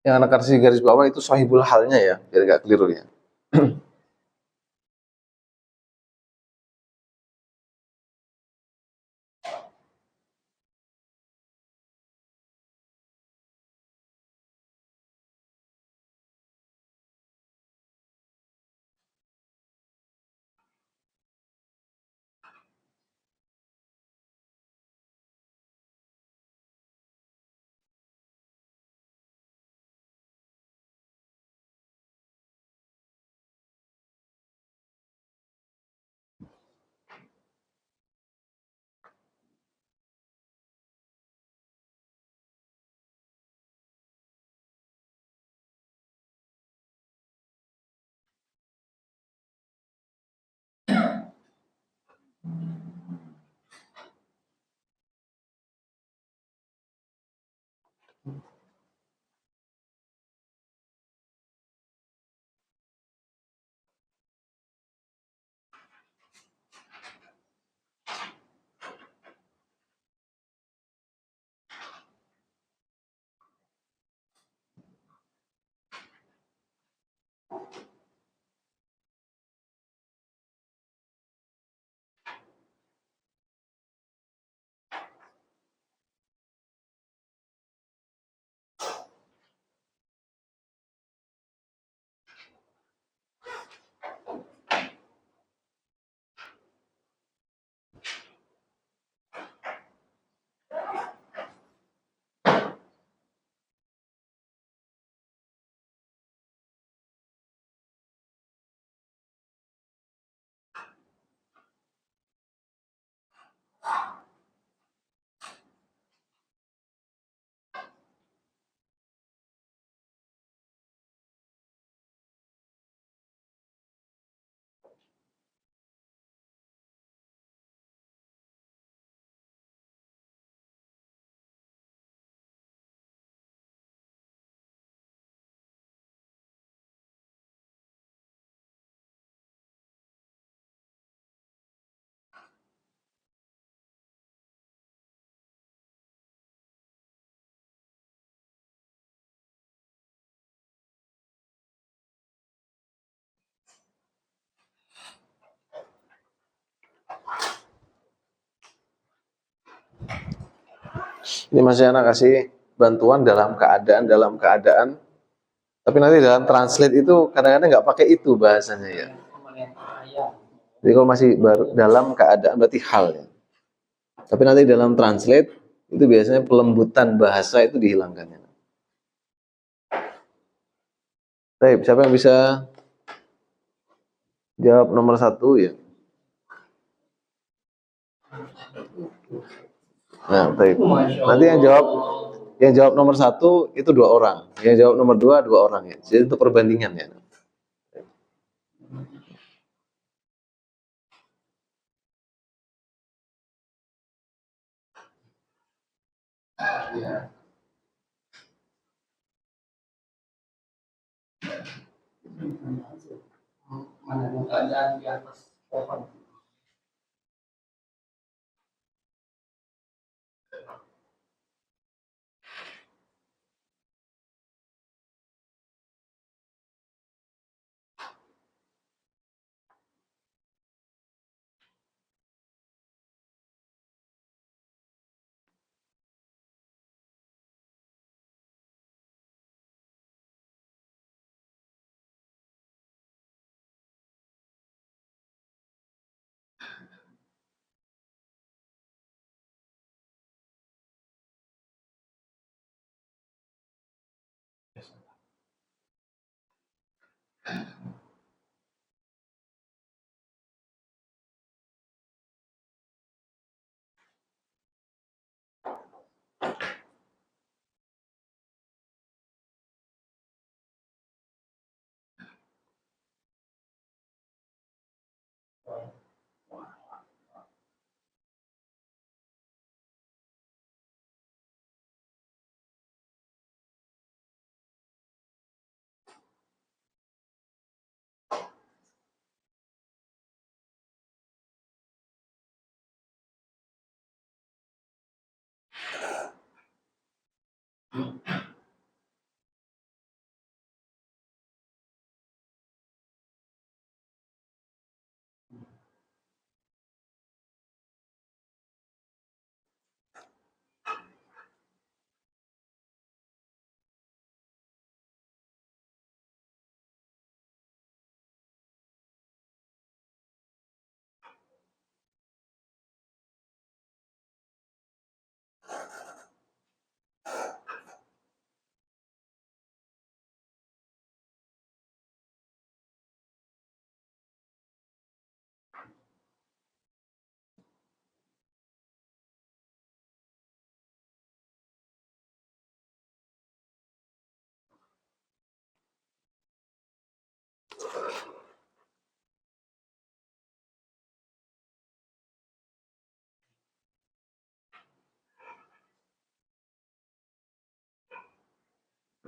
Yang anak kasih garis bawah itu sahibul halnya ya, biar gak keliru ya. Ini masih anak kasih bantuan dalam keadaan, tapi nanti dalam translate itu kadang-kadang nggak pakai itu bahasanya ya. Jadi kalau masih baru dalam keadaan berarti hal ya. Tapi nanti dalam translate itu biasanya pelembutan bahasa itu dihilangkan. Baik, siapa yang bisa jawab nomor 1 ya? Nah, baik. Nanti yang jawab nomor 1 itu 2 orang, yang jawab nomor 2 2 orang ya. Jadi untuk perbandingan ya. mana keadaan di atas pohon.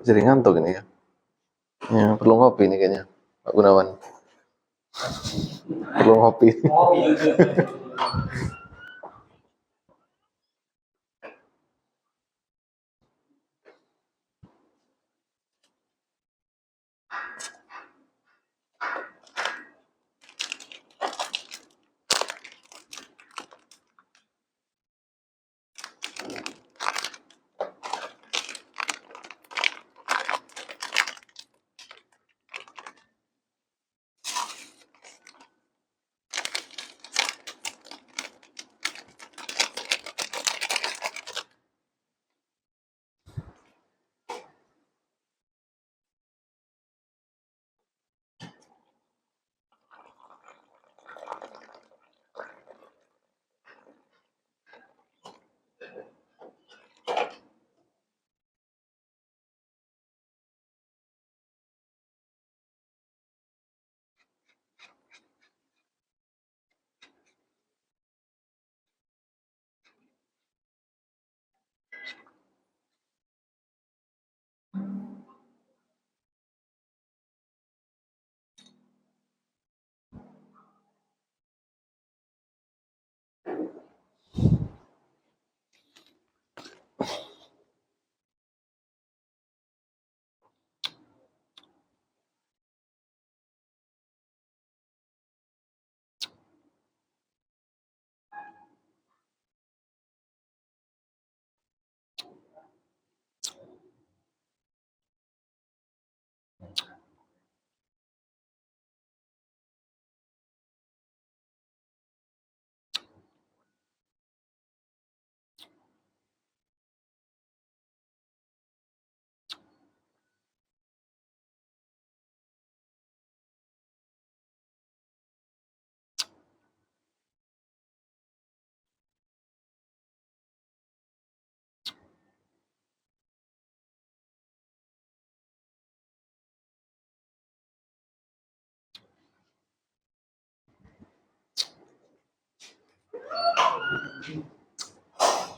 Jadi ngantuk ini ya. Ya, perlu ngopi nih kayaknya, Pak Gunawan. Perlu ngopi. Oh iya.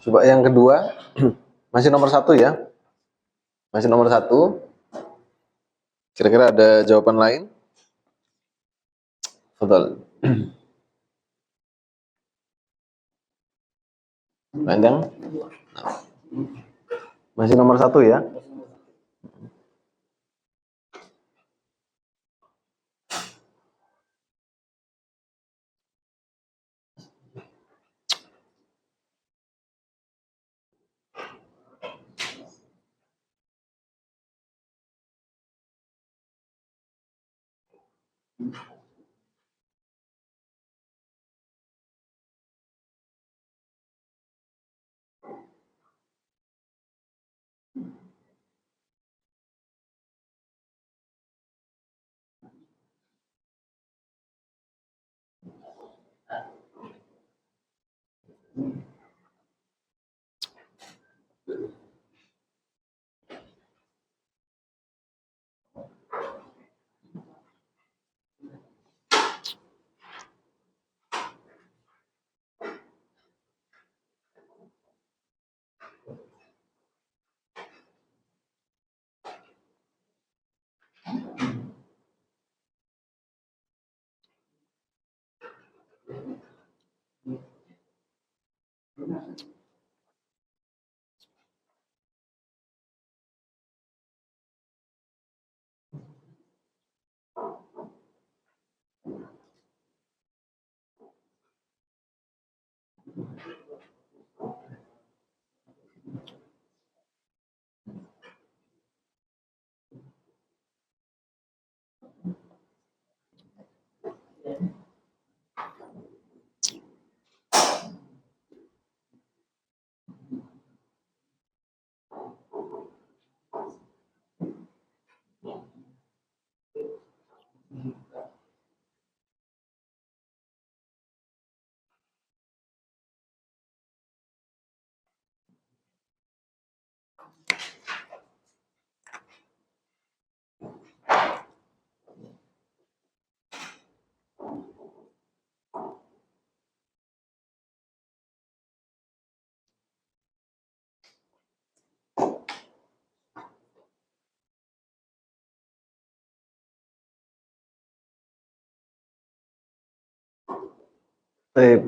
Coba yang kedua, masih nomor 1 ya. Masih nomor 1. Kira-kira ada jawaban lain? Betul. Panjang? Masih nomor 1 ya?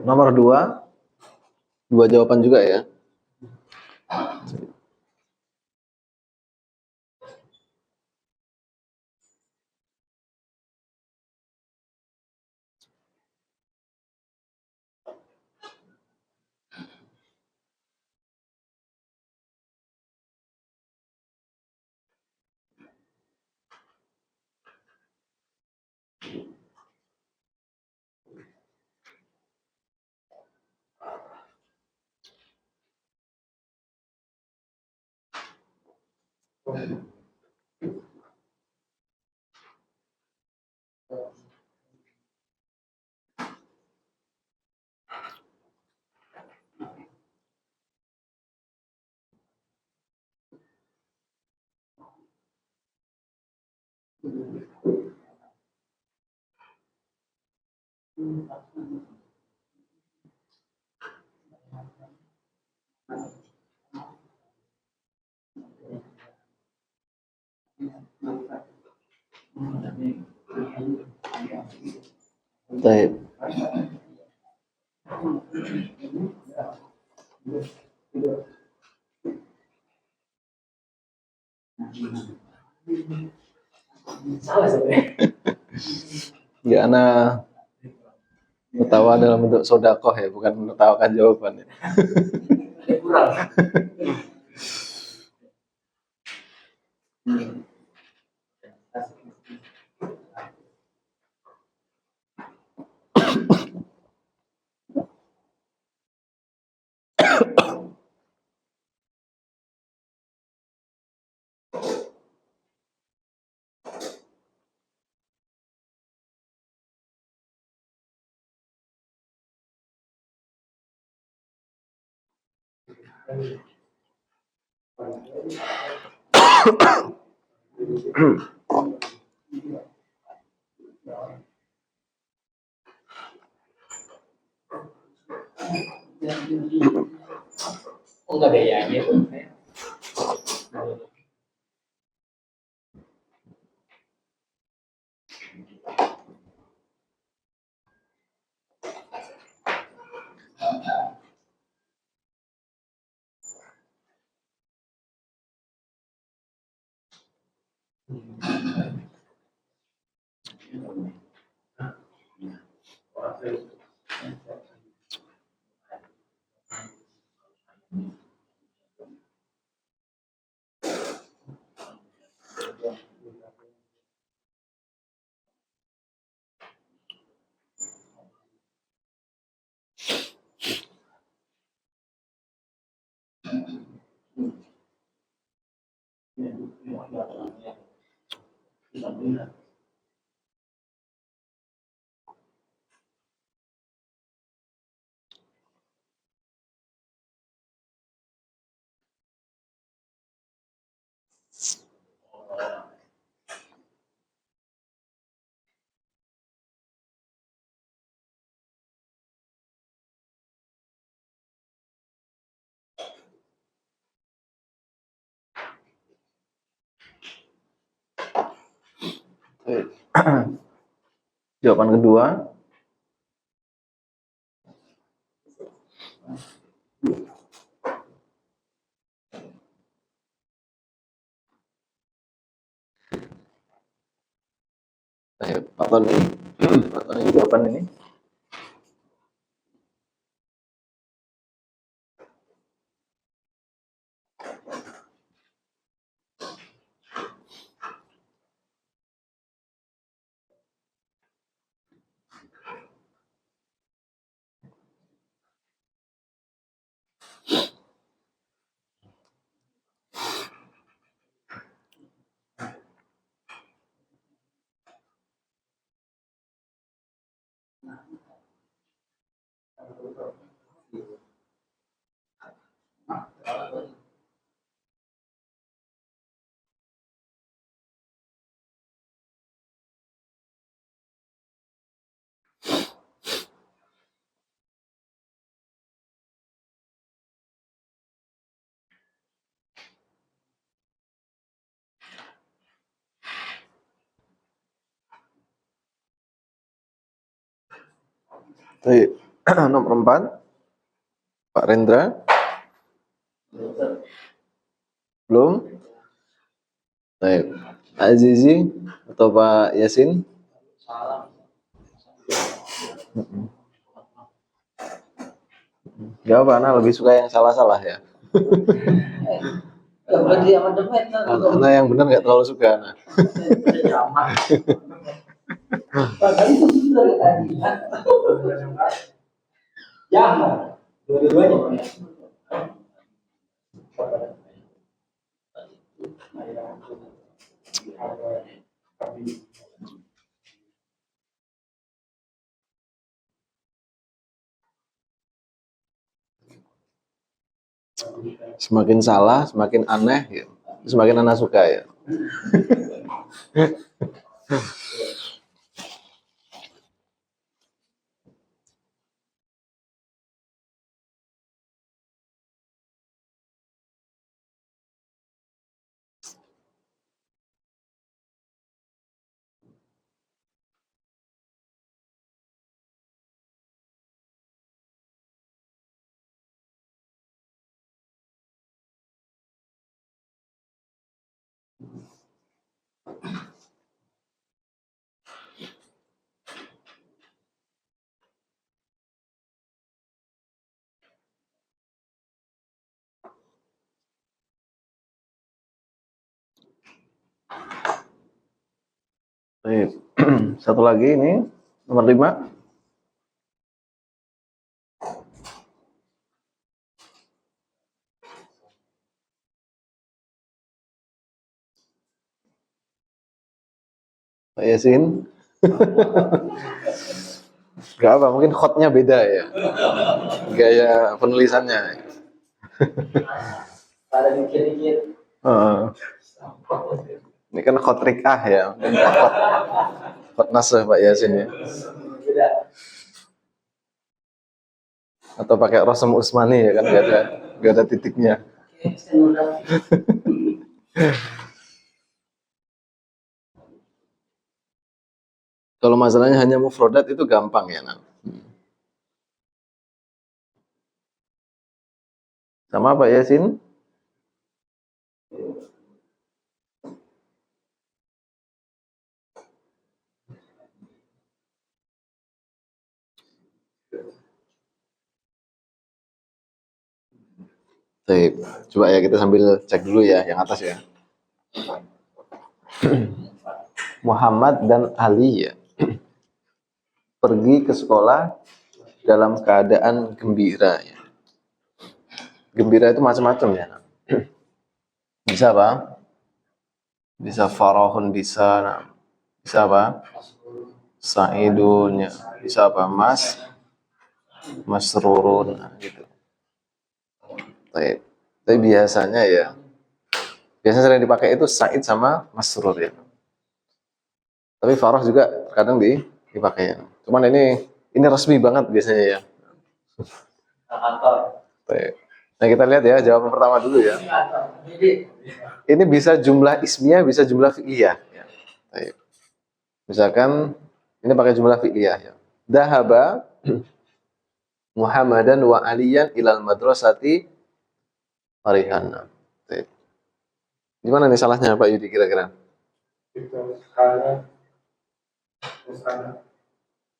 Nomor 2, 2 jawaban juga ya. Baik. Salah sebenarnya. Ya, Ana ketawa dalam bentuk sodakoh ya, bukan menertawakan jawabannya. Kurang. Oh, nggak gayanya tuh. Jawaban kedua. Pak Tony, Pak Tony jawaban ini. Baik. Nomor 4, Pak Rendra. Belum? Baik. Pak Azizi atau Pak Yasin? Jawab, Ana lebih suka yang salah-salah ya. Ana yang benar nggak terlalu suka. Ana. Jangan. Dua-duanya. Semakin salah, semakin aneh, ya. Semakin Ana suka ya. Baik. Satu lagi ini, nomor 5. Pak Yasin. Gak apa, mungkin khotnya beda ya. Gaya penulisannya. Ada dikit-dikit. Ini kan khot rikah ya. Khot nasr Pak Yasin ya. Atau pakai Rosem Usmani ya kan, gak ada titiknya. Kalau masalahnya hanya mufrodat itu gampang ya. Nah. Sama Pak Yasin? Baik. Coba ya kita sambil cek dulu ya yang atas ya. Muhammad dan Ali ya pergi ke sekolah dalam keadaan gembira ya. Gembira itu macam-macam ya. Bisa apa? Bisa farahun, bisa apa? Sa'idun ya. Bisa apa? Masrurun gitu. Baik. Tapi biasanya ya, biasanya sering dipakai itu Sa'id sama Masrur ya. Tapi Farah juga kadang dipakai ya. Cuman ini resmi banget biasanya ya. Baik. Nah kita lihat ya jawaban pertama dulu ya. Ini bisa jumlah ismiyah, bisa jumlah fi'liyah. Ya. Baik. Misalkan ini pakai jumlah fi'liyah ya. Dahaba Muhammadan wa Aliyan ilal madrasati farihan. Baik. Gimana nih salahnya Pak Yudi kira-kira?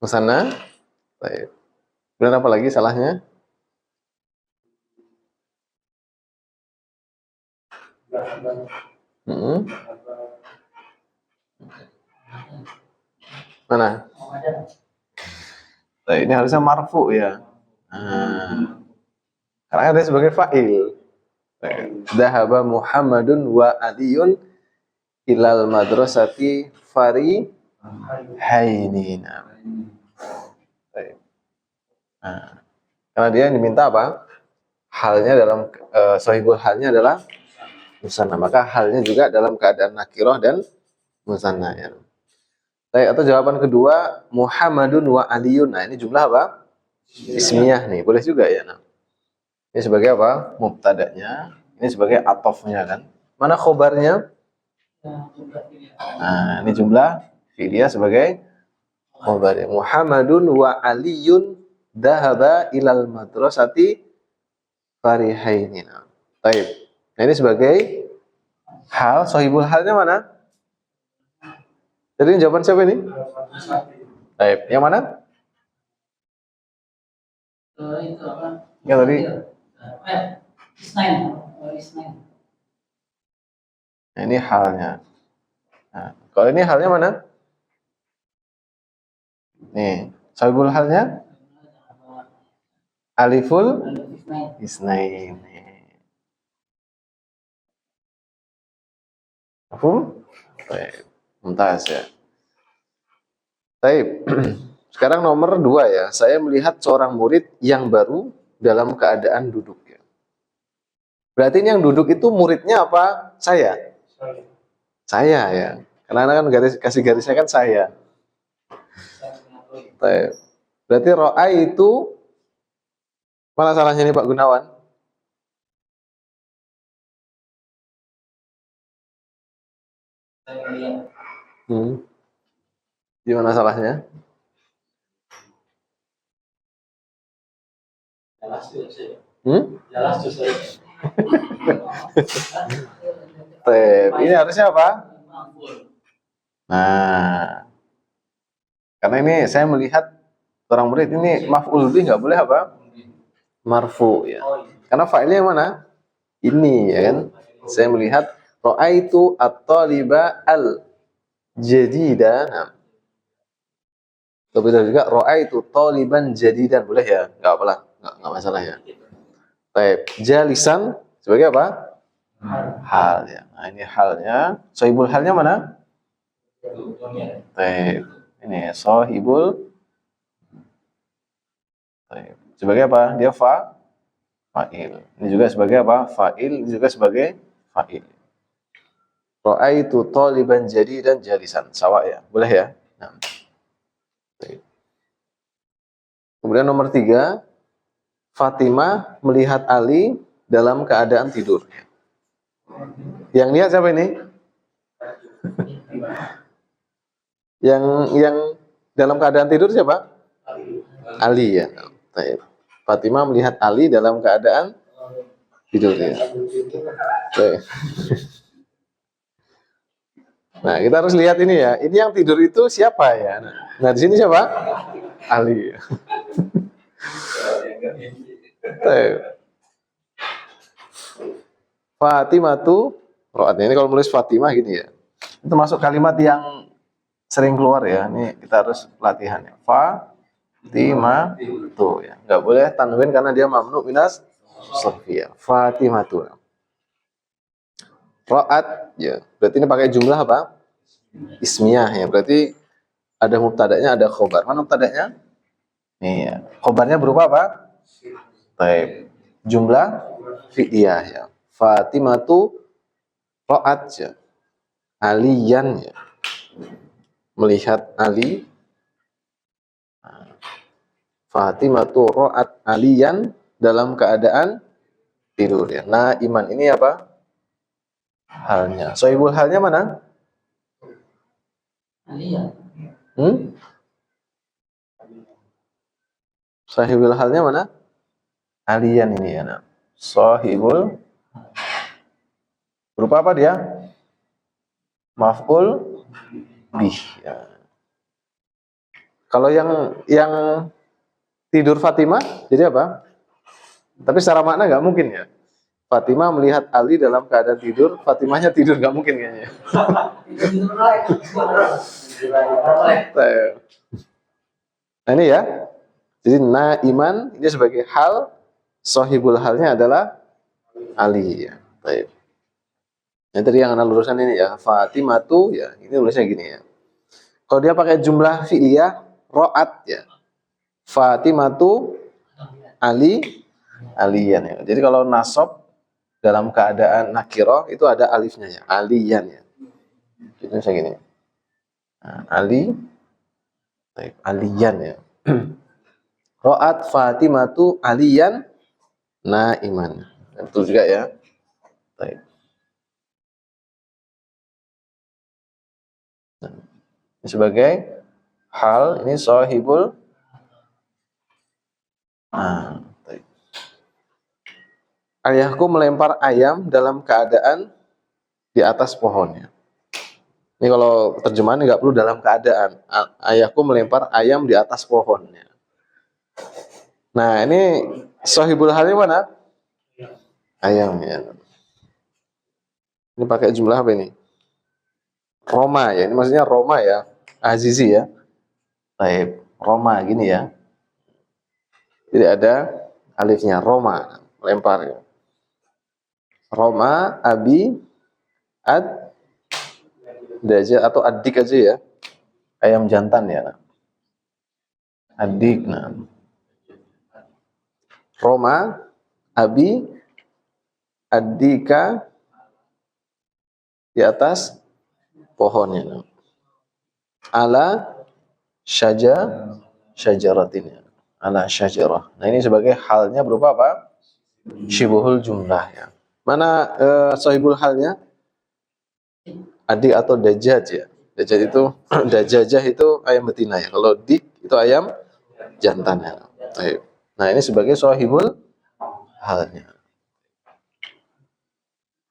Musana. Baik. Kemudian apa lagi salahnya? Mana? Nah, ini harusnya marfu ya. Karena ada sebagai fa'il. Dahaba Muhammadun wa Aliyun ilal madrasati fari hainina. Nah, karena dia diminta apa? Halnya dalam sahihul halnya adalah musanna, maka halnya juga dalam keadaan nakirah dan musanna ya. Atau jawaban kedua Muhammadun wa Aliyun. Nah, ini jumlah apa? Ismiyah nih, boleh juga ya. Nah, ini sebagai apa? Mubtada'nya. Ini sebagai atofnya kan. Mana khobarnya? Nah, ini jumlah fi'liyah sebagai khobarnya. Muhammadun wa Aliyun dahaba ilal madrasati farihainina. Baik. Nah, ini sebagai hal, sahibul halnya mana? Jadi jawaban siapa ini? Baik. Yang mana? Yang tadi. Nah, ini halnya. Nah, kalau ini halnya mana? Nih, sahibul halnya aliful isnain. Mafhum? Baik. Mumtaz ya. Baik. Sekarang nomor 2 ya. Saya melihat seorang murid yang baru dalam keadaan duduk ya. Berarti ini yang duduk itu muridnya apa? Saya. Saya ya. Karena kan kasih garisnya kan saya. Baik. Berarti ro'a itu mana salahnya nih Pak Gunawan? Gimana salahnya? Ini harusnya apa? Nah, karena ini saya melihat orang murid ini maf'ul bih nggak boleh apa? Marfu ya. Karena fa'ilnya yang mana? Ini ya kan. Saya melihat ra'aitu at-taliba al-jadida. Nah. Betul juga ra'aitu taliban jadidan boleh ya? Enggak apalah, enggak masalah ya. Baik, jalisan sebagai apa? Hal ya. Nah, ini halnya. Sahibul halnya mana? Baik. Ini sahibul. Baik. Sebagai apa? Dia fa'il. Ini juga sebagai apa? Fa'il, ini juga sebagai fa'il. Ra'aitu taliban jadidan jalisan. Sawa ya. Boleh ya? Nah. Baik. Kemudian nomor 3, Fatimah melihat Ali dalam keadaan tidur. Yang lihat siapa ini? yang dalam keadaan tidur siapa? Ali ya. Fatimah melihat Ali dalam keadaan tidur ya. Nah, kita harus lihat ini ya. Ini yang tidur itu siapa ya? Nah, di sini siapa? Ali. Fatimatu ro'at. Ini kalau menulis Fatimah gini ya. Itu masuk kalimat yang sering keluar ya. Ini kita harus latihan ya. Fatimatu ya. Nggak boleh tanwin karena dia mamnu minas sarfiyah. Fatimatu. Ro'at ya. Berarti ini pakai jumlah apa? Ismiyah ya. Berarti ada mubtada'nya, ada khobar. Mana mubtada'nya? Nih ya. Khobarnya berupa apa? Baik. Jumlah fi'liyah ya. Fatimatu ro'at ya. Aliyan ya. Melihat Ali. Fatimatu ro'at aliyan dalam keadaan tidur ya. Nah, iman ini apa? Halnya. Sohibul halnya mana? Aliyah. Sohibul halnya mana? Aliyan ini ya. Nah. Sohibul berupa apa dia? Maf'ul bih ya. Kalau yang tidur Fatimah jadi apa? Tapi secara makna nggak mungkin ya. Fatimah melihat Ali dalam keadaan tidur, Fatimahnya tidur nggak mungkin kayaknya. Nah ini ya. Jadi iman ini sebagai hal, sohibul halnya adalah Ali ya. Baik. Yang tadi yang anak lurusan ini ya, Fatimatu ya, ini tulisnya gini ya. Kalau dia pakai jumlah fi'liyah, ro'at ya. Fatimatu Ali aliyan ya. Jadi kalau nasab dalam keadaan nakirah itu ada alifnya ya, aliyan ya. Jadi saya gini. Nah, Ali baik, aliyan ya. Ro'at Fatimatu aliyan naiman. Betul juga ya. Baik. Nah, ini sebagai hal ini sohibul. Nah, baik. Ayahku melempar ayam dalam keadaan di atas pohonnya. Ini kalau terjemahan nggak perlu dalam keadaan. Ayahku melempar ayam di atas pohonnya. Nah, ini sohibul halnya mana? Ayam ya. Ini pakai jumlah apa ini? Roma ya. Ini maksudnya Roma ya. Azizi ya. Baik. Roma gini ya. Jadi ada alifnya. Roma. Melempar ya. Roma, Abi, Ad, Daja atau Adik aja ya. Ayam jantan ya. Adik. Nah. Roma, Abi, Adika di atas pohonnya. Ala syajaratin. Ala syajarah. Nah ini sebagai halnya berupa apa? Syibuhul jumlah ya. Mana sohibul halnya? Adik atau dajjaj ya. Dajjaj itu dajjajah itu ayam betina ya. Kalau dik itu ayam jantan ya. Nah ini sebagai sohibul halnya.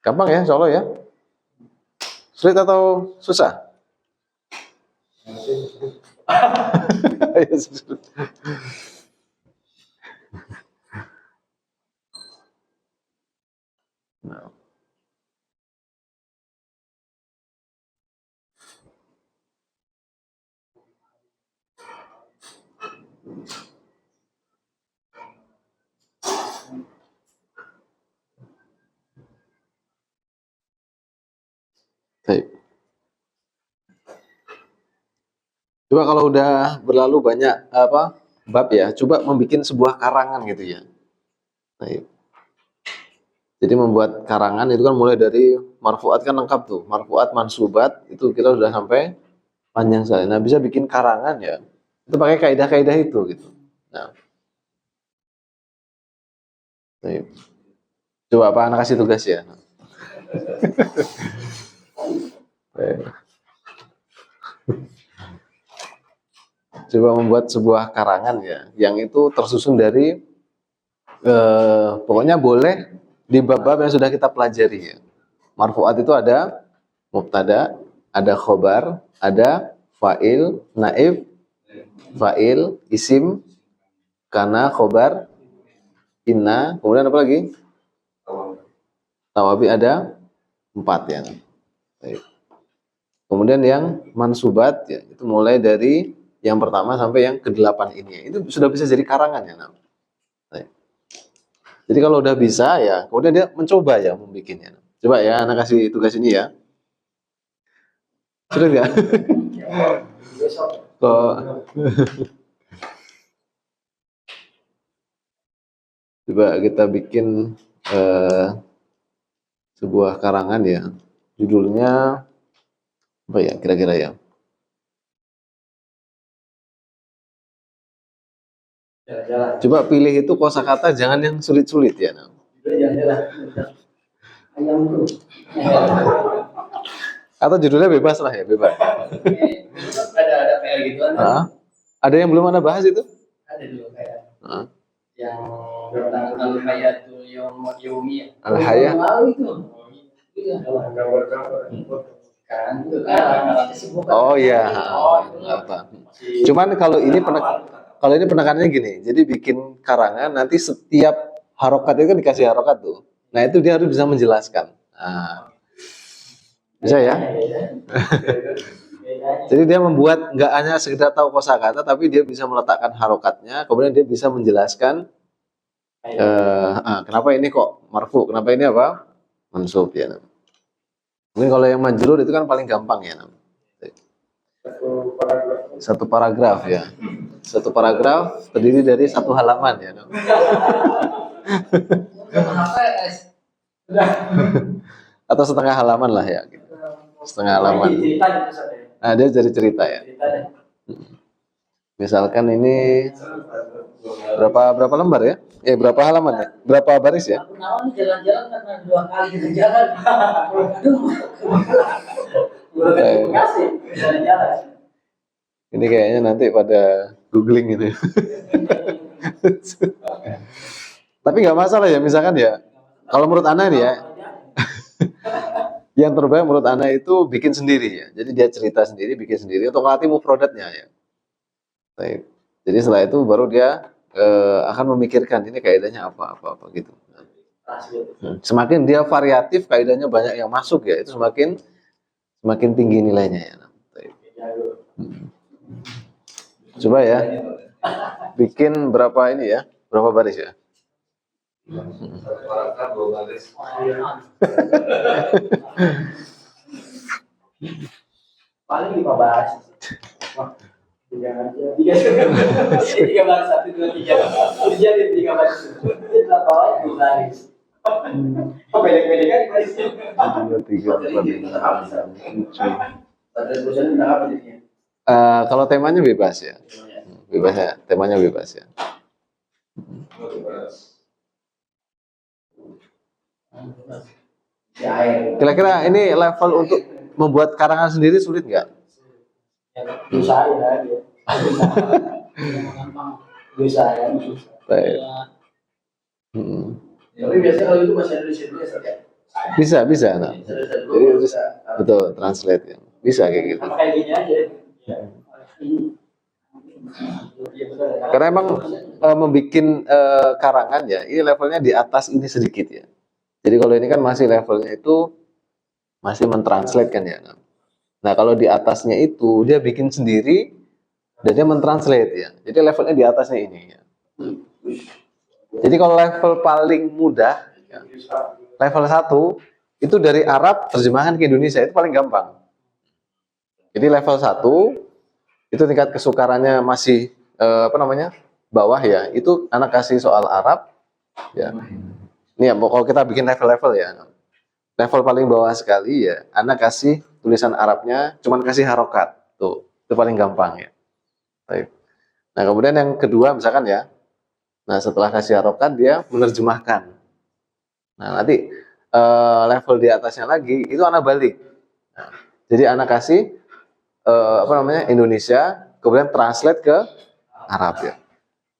Gampang ya, insya Allah ya. Sulit atau susah? Nah. Baik. Coba kalau udah berlalu banyak apa bab ya, coba membuat sebuah karangan gitu ya. Baik. Jadi membuat karangan itu kan mulai dari marfuat kan lengkap tuh, marfuat, mansubat itu kita sudah sampai panjang sekali. Nah bisa bikin karangan ya, itu pakai kaidah-kaidah itu gitu. Nah, baik. Coba apa anak kasih tugas ya. Baik. Coba membuat sebuah karangan ya, yang itu tersusun dari pokoknya boleh di bab-bab yang sudah kita pelajari ya. Marfuat itu ada mubtada, ada khobar, ada fa'il, naib, fa'il, isim, kana, khobar, inna, kemudian apa lagi? Nawabi ada 4 ya. Baik. Kemudian yang mansubat ya, itu mulai dari yang pertama sampai yang ke-8 ini. Itu sudah bisa jadi karangan ya. Baik. Jadi kalau udah bisa ya, kemudian dia mencoba ya membikinnya. Coba ya, anak kasih tugas ini ya. Sudah nggak? Kok coba kita bikin sebuah karangan ya. Judulnya apa ya kira-kira ya? Jalan-jalan. Coba pilih itu kosakata jangan yang sulit-sulit ya. Jalan-jalan. Ayam bro. Atau judulnya bebas lah ya, bebas. Ada PR gitu kan? Hah? Ada yang belum Anda bahas itu? Ada dulu kayak Hah? yang tentang al-hayatul yawmiyah. Al-Hayat. Itu. Iya. Kan itu kan. Oh iya. Apa? Cuman kalau ini penekanannya gini. Jadi bikin karangan nanti setiap harokat itu kan dikasih harokat tuh. Nah itu dia harus bisa menjelaskan. Nah, bisa ya? Jadi dia membuat nggak hanya sekedar tahu kosakata, tapi dia bisa meletakkan harokatnya, kemudian dia bisa menjelaskan kenapa ini kok marfu, kenapa ini apa mansub ya. Mungkin kalau yang majrur itu kan paling gampang ya. Satu paragraf ya. Satu paragraf terdiri dari 1 halaman ya. Atau setengah halaman lah ya. Setengah halaman. Nah, dia jadi cerita ya. Misalkan ini berapa lembar ya? Berapa halaman ya? Berapa baris ya? Aku naon jalan-jalan karena 2 kali kita jalan. Kasih jalan-jalan. Ini kayaknya nanti pada googling gitu. Tapi nggak masalah ya, misalkan ya. Kalau menurut Ana nih ya, yang terbaik menurut Ana itu bikin sendiri ya. Jadi dia cerita sendiri, bikin sendiri untuk melatih mufradatnya ya. Baik. Jadi setelah itu baru dia akan memikirkan ini kaidahnya apa gitu. Semakin dia variatif, kaidahnya banyak yang masuk ya, itu semakin tinggi nilainya ya. Coba ya, bikin berapa ini ya, berapa baris ya? Paling 5 baris. Tiga baris 1, 2, 3. Jadi 3 baris. Itu apa? 2 baris. Pendek-pendek kan barisnya. 2, 3, 4, 5, 6, 7. Kalau temanya bebas ya, bebas ya, temanya bebas ya. Kira-kira ini level untuk membuat karangan sendiri sulit nggak? Bisa ya dia. Bisa ya. Baik. Tapi biasanya kalau itu bahasa Indonesia dulu ya. Bisa, nah. Jadi bisa, betul, translate ya. Bisa kayak gitu. Kayak gini aja. Karena emang membuat karangan ya, ini levelnya di atas ini sedikit ya. Jadi kalau ini kan masih levelnya itu masih mentranslate kan ya. Nah kalau di atasnya itu dia bikin sendiri dan dia mentranslate ya. Jadi levelnya di atasnya ini ya. Jadi kalau level paling mudah, ya, level 1 itu dari Arab terjemahan ke Indonesia itu paling gampang. Jadi level 1 itu tingkat kesukarannya masih bawah ya. Itu anak kasih soal Arab ya. Ini ya, kalau kita bikin level-level ya. Level paling bawah sekali ya, anak kasih tulisan Arabnya, cuman kasih harokat. Tuh, itu paling gampang ya. Baik. Nah, kemudian yang kedua misalkan ya. Nah, setelah kasih harokat dia menerjemahkan. Nah, nanti level di atasnya lagi itu anak balik. Nah, jadi anak kasih Indonesia, kemudian translate ke Arab ya.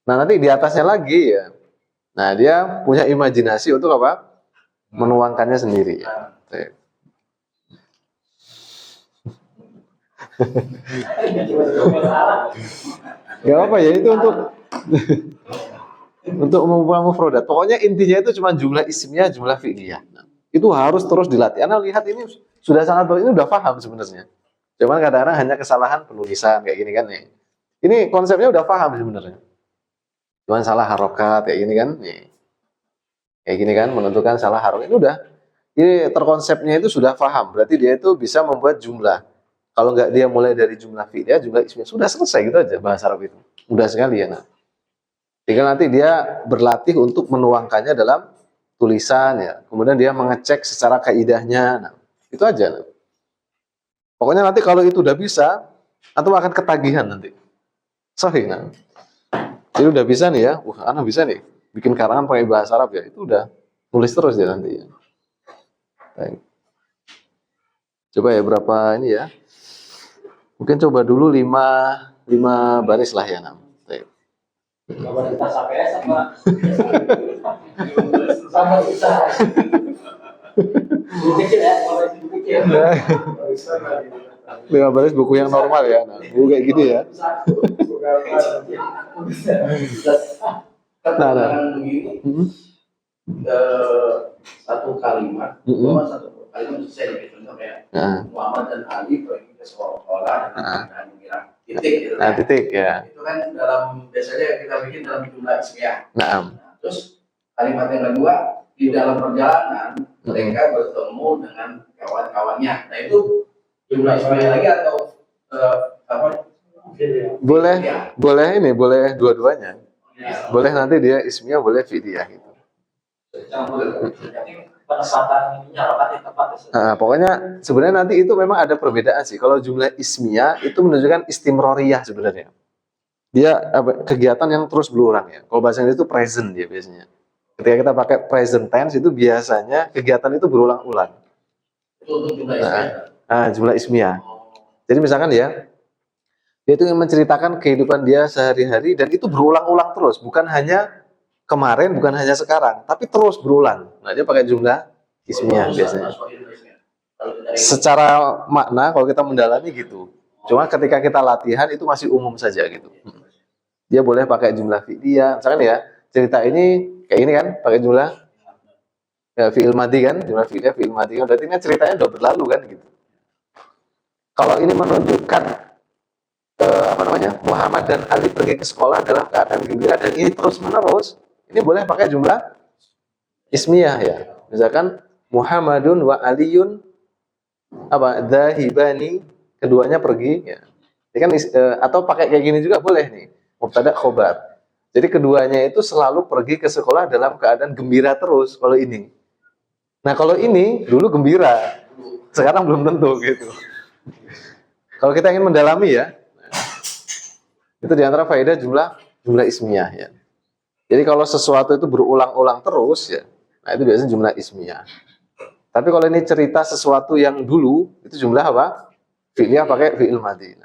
Nah, nanti di atasnya lagi ya. Nah, dia punya imajinasi untuk apa? Menuangkannya sendiri ya. Gak apa ya, itu untuk membuat mufradat. Pokoknya intinya itu cuma jumlah isimnya, jumlah fi'liyah. Nah, itu harus terus dilatih. Anda lihat ini sudah sangat bagus, ini udah paham sebenarnya. Cuman kadang-kadang hanya kesalahan penulisan kayak gini kan nih. Ini konsepnya udah paham sebenarnya. Cuman salah harokat kayak gini kan nih. Kayak gini kan menentukan salah harokat itu udah. Ini terkonsepnya itu sudah paham. Berarti dia itu bisa membuat jumlah. Kalau nggak dia mulai dari jumlah fi'liyah, jumlah ismiyah, sudah selesai gitu aja bahasa Arab itu. Mudah sekali ya. Nah. Tinggal nanti dia berlatih untuk menuangkannya dalam tulisan ya. Kemudian dia mengecek secara kaidahnya. Nah, itu aja. Nah. Pokoknya nanti kalau itu udah bisa, atau akan ketagihan nanti. Sahih. Nah. Jadi udah bisa nih ya. Wah, anak bisa nih bikin karangan pakai bahasa Arab ya. Itu udah nulis terus ya nanti ya. Baik. Coba ya berapa ini ya. Mungkin coba dulu 5 baris lah ya. Baik. Kalau kita sampai sama sama bisa. Buku kecil ya, kalau buku kecil. 5 baris buku yang normal ya. Nah, buku kayak gini ya. Nah. Begini, satu kalimat, satu kalimat selesai. Contoh kayak Muhammad dan Ali pergi ke sekolah dan mengira titik gitu. Nah, titik ya. Itu kan dalam biasanya kita bikin dalam jumlah ismiyah. Nah, terus kalimat yang kedua, di dalam perjalanan mereka bertemu dengan kawan-kawannya. Nah itu jumlah ismiyah lagi atau apa? boleh Ya. boleh dua-duanya. Ya. Boleh nanti dia ismiyah, boleh fi'liyah gitu. Penempatan ininya lokasi tepat. Nah, pokoknya sebenarnya nanti itu memang ada perbedaan sih. Kalau jumlah ismiyah itu menunjukkan istimroriyah sebenarnya. Dia kegiatan yang terus berulang ya. Kalau bahasa Inggris itu present dia biasanya. Ketika kita pakai present tense itu biasanya kegiatan itu berulang-ulang. Itu untuk jumlah ismiyah. Jumlah ismiyah. Jadi misalkan ya, dia itu ingin menceritakan kehidupan dia sehari-hari dan itu berulang-ulang terus, bukan hanya kemarin, bukan hanya sekarang, tapi terus berulang. Nah, dia pakai jumlah ismiyah biasanya. Secara makna kalau kita mendalami gitu. Cuma ketika kita latihan itu masih umum saja gitu. Dia boleh pakai jumlah fi'liyah. Misalkan ya, cerita ini kayak ini kan, pakai jumlah ya, fi'il madhi kan, jumlah fi'liyah, fi'il madhi kan. Berarti ini ceritanya udah berlalu kan gitu. Kalau ini menunjukkan Muhammad dan Ali pergi ke sekolah dalam keadaan gembira dan ini terus menerus, ini boleh pakai jumlah ismiyah ya. Misalkan Muhammadun wa Aliyun dzahibani, keduanya pergi ya. Ini kan atau pakai kayak gini juga boleh nih, mubtada khobar. Jadi keduanya itu selalu pergi ke sekolah dalam keadaan gembira terus kalau ini. Nah, kalau ini dulu gembira, sekarang belum tentu gitu. Kalau kita ingin mendalami ya, itu diantara faedah jumlah ismiyah ya. Jadi kalau sesuatu itu berulang-ulang terus ya, nah itu biasanya jumlah ismiyah. Tapi kalau ini cerita sesuatu yang dulu, itu jumlah apa? Fi'liyah pakai fi'il madhi.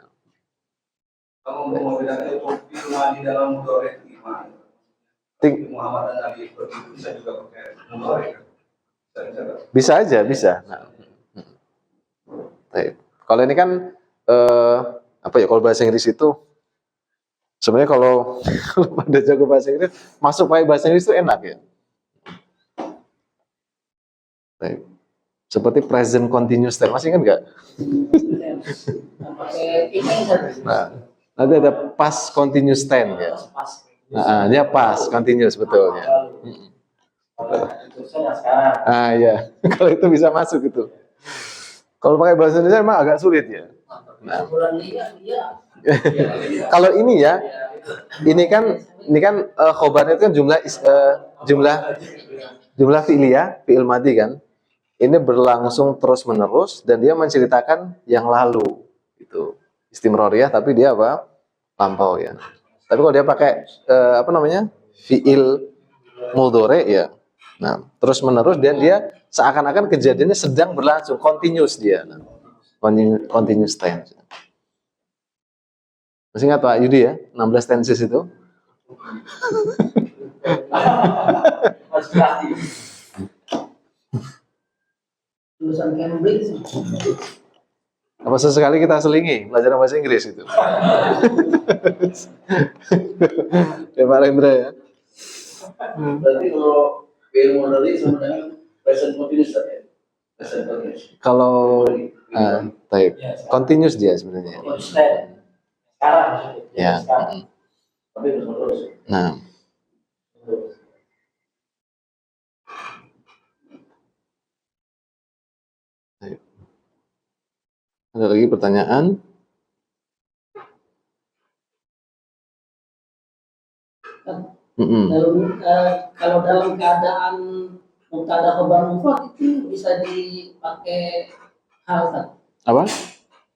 Kalau mau membedakan itu fi'il madhi dalam mudhari itu gimana? Muhammad dan Ali itu bisa juga pakai mudhari. Bisa aja, bisa. Nah. Kalau ini kan kalau bahasa Inggris itu sebenarnya kalau pada jago bahasa Inggris masuk pakai bahasa Inggris itu enak ya. Baik. Seperti present continuous tense, masih ingat nggak? Nah, nanti ada past continuous tense ya. Nah, dia past continuous betul ya. Ya, kalau itu bisa masuk itu. Kalau pakai bahasa Indonesia memang agak sulit ya. Nah. Kalau ini ya, ini kan khobarnya itu kan jumlah fi'liyah, fi'il madhi kan. Ini berlangsung terus menerus dan dia menceritakan yang lalu itu istimroriyah, tapi dia apa? Lampau ya. Tapi kalau dia pakai fi'il mudhari ya. Nah, terus menerus dan dia seakan-akan kejadiannya sedang berlangsung, continuous dia. Nah, continuous tense. Masih ingat Pak Yudi ya, 16 tenses itu? Lulusan Cambridge. Apa sesekali kita selingi belajar bahasa Inggris itu? Ya Pak Rendra ya. Berarti kalau fi'il mudhari sebenarnya present continuous ya. Kalau type Ya, sekarang. continuous dia sebenarnya. Konsisten. Sekarang maksudnya. Ya. Sekarang. Tapi terus. Nah, type. Ada lagi pertanyaan? Kalau dalam keadaan mubtada khabar mufrad itu bisa dipakai hal kan? Apa?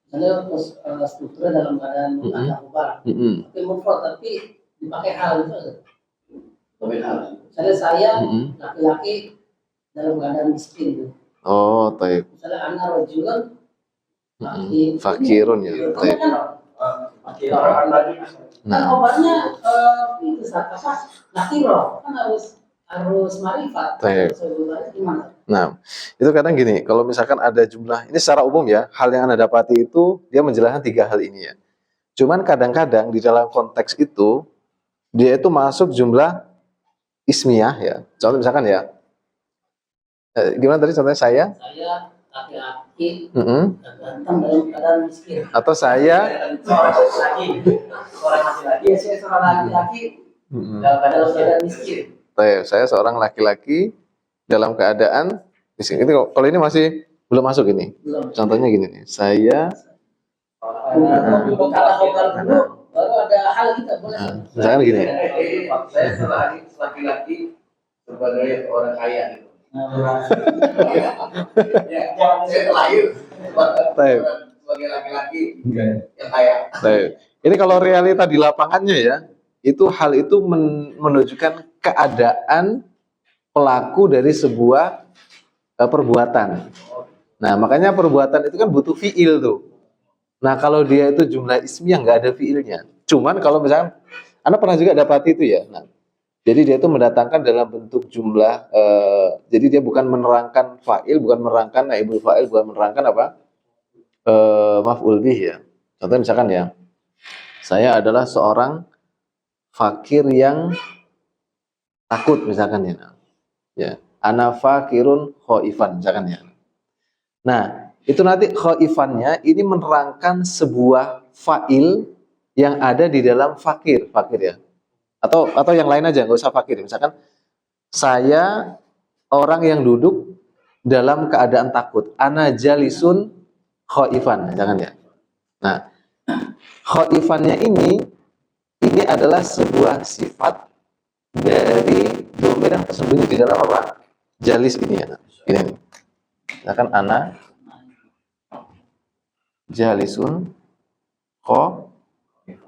Misalnya strukturnya dalam keadaan mubtada khabar, tapi mufrad tapi dipakai hal itu. Tapi hal. Misalnya saya laki-laki dalam keadaan miskin tuh. Oh, type. Misalnya anak rajulun Fakirun ya. Type. Orang lagi. Kan Nah, khabarnya itu apa? Nakiro kan harus marifat. Baik. Sebenarnya gimana? Nah, itu kadang gini, kalau misalkan ada jumlah, ini secara umum ya, hal yang Anda dapati itu, dia menjelaskan 3 hal ini ya. Cuman kadang-kadang di dalam konteks itu, dia itu masuk jumlah ismiyah ya. Contoh misalkan ya, gimana tadi contohnya saya? Saya laki-laki datang dalam keadaan miskin. Atau saya, Seorang laki-laki. Seorang laki-laki. Iya, saya seorang laki-laki Dalam dalam keadaan keadaan miskin. saya seorang laki-laki dalam keadaan miskin. Itu kalau ini masih belum masuk ini. Belum. Contohnya gini nih, saya, Kalau khabar dulu baru ada hal kita boleh. misalkan gini, Saya laki-laki sebagai orang kaya gitu. Ya, saya terlahir Baik. sebagai laki-laki yang kaya. Baik. Ini kalau realita di lapangannya ya, itu hal itu menunjukkan keadaan pelaku dari sebuah perbuatan. Nah, makanya perbuatan itu kan butuh fiil tuh. Nah, kalau dia itu jumlah ismi yang nggak ada fiilnya. Cuman kalau misalkan, Anda pernah juga dapati itu ya. Nah, jadi dia itu mendatangkan dalam bentuk jumlah, jadi dia bukan menerangkan fa'il, bukan menerangkan naibul fa'il, bukan menerangkan apa? Maf'ul bih ya. Contohnya misalkan ya, saya adalah seorang fakir yang takut misalkan ya. Ya, ana fakirun khaifan misalkan ya. Nah, itu nanti khaifannya ini menerangkan sebuah fa'il yang ada di dalam fakir ya. Atau yang lain aja, nggak usah fakir. Misalkan saya orang yang duduk dalam keadaan takut. Ana jalisun khaifan misalkan ya. Nah, khaifannya ini adalah sebuah sifat dari domir yang tersembunyi di dalam apa? Jalis ini ya. Ini nih. Misalkan ana jalisun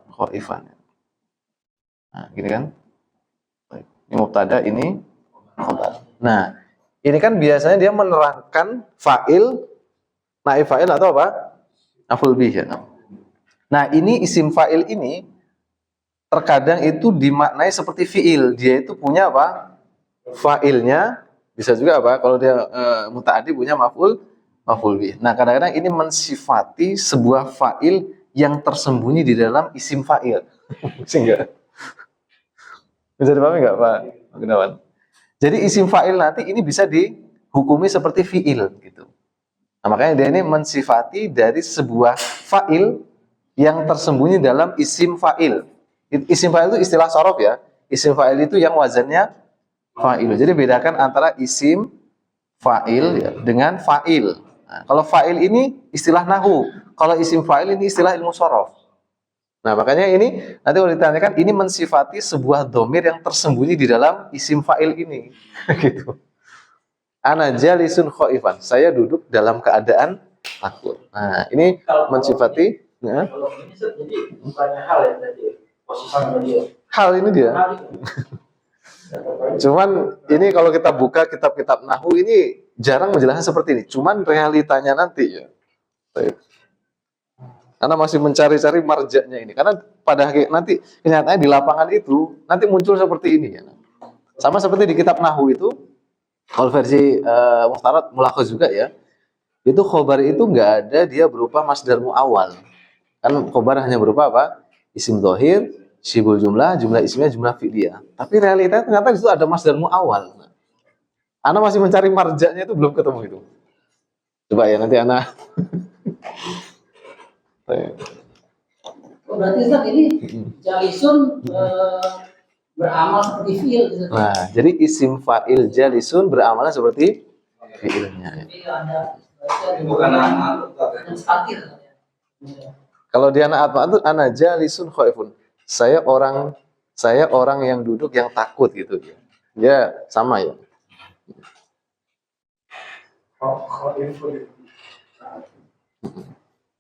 khaifan. Nah, gini kan? Ini mubtada, ini khabar. Nah, ini kan biasanya dia menerangkan fa'il, naib fa'il atau apa? Maf'ul bih ya. Nah, ini isim fa'il ini terkadang itu dimaknai seperti fi'il. Dia itu punya apa? Fa'ilnya, bisa juga apa? Kalau dia muta'addi punya maf'ul bih. Nah, kadang-kadang ini mensifati sebuah fa'il yang tersembunyi di dalam isim fa'il. Sehingga bisa dipahami nggak Pak Gunawan? Jadi isim fa'il nanti ini bisa dihukumi seperti fi'il gitu. Nah, makanya dia ini mensifati dari sebuah fa'il yang tersembunyi dalam isim fa'il. Isim fa'il itu istilah sorof ya. Isim fa'il itu yang wazannya fa'il. Jadi bedakan antara isim fa'il ya, dengan fa'il. Nah, kalau fa'il ini istilah nahu. Kalau isim fa'il ini istilah ilmu sorof. Nah, makanya ini nanti kalau ditanyakan ini mensifati sebuah domir yang tersembunyi di dalam isim fa'il ini. Gitu. Ana jalisun khaifan. Saya duduk dalam keadaan takut. Nah, ini mensifati ya. Kalau ini jadi bukannya hal ya tadi posisinya dia. Hal ini dia. Hal itu. Cuman ini kalau kita buka kitab-kitab nahwu ini jarang menjelaskan seperti ini. Cuman realitanya nanti ya. Karena masih mencari-cari marjaknya ini. Karena pada nanti kenyataannya di lapangan itu nanti muncul seperti ini ya. Sama seperti di kitab nahwu itu, kalau versi Mukhtarat Mulakhaz juga ya. Itu khobar itu nggak ada dia berupa masdar mu'awwal. Kan khobar hanya berupa apa? Isim dhohir, syibul jumlah, jumlah ismiyah, jumlah fi'liyah. Tapi realitanya ternyata di situ ada masdar mu'awwal. Ana masih mencari marjaknya itu belum ketemu itu. Coba ya nanti anak. Oh, berarti Ustaz ini jalisun beramal seperti fiil gitu. Nah, jadi isim fa'il jalisun beramalan seperti fiilnya. Tapi ada Bukan anak. yang satir. Kalau dia anak apa itu ana jalisun khaifun. Saya orang yang duduk yang takut gitu dia. Ya sama ya.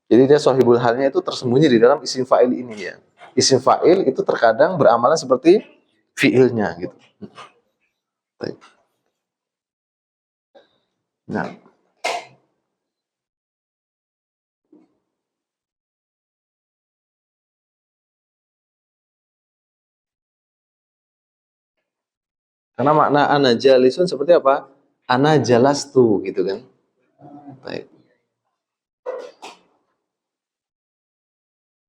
Jadi dia sohibul halnya itu tersembunyi di dalam isim fa'il ini ya. Isim fa'il itu terkadang beramalan seperti fiilnya gitu. Baik. Nah, karena makna ana jalisun seperti apa? Ana jalastu gitu kan. Baik.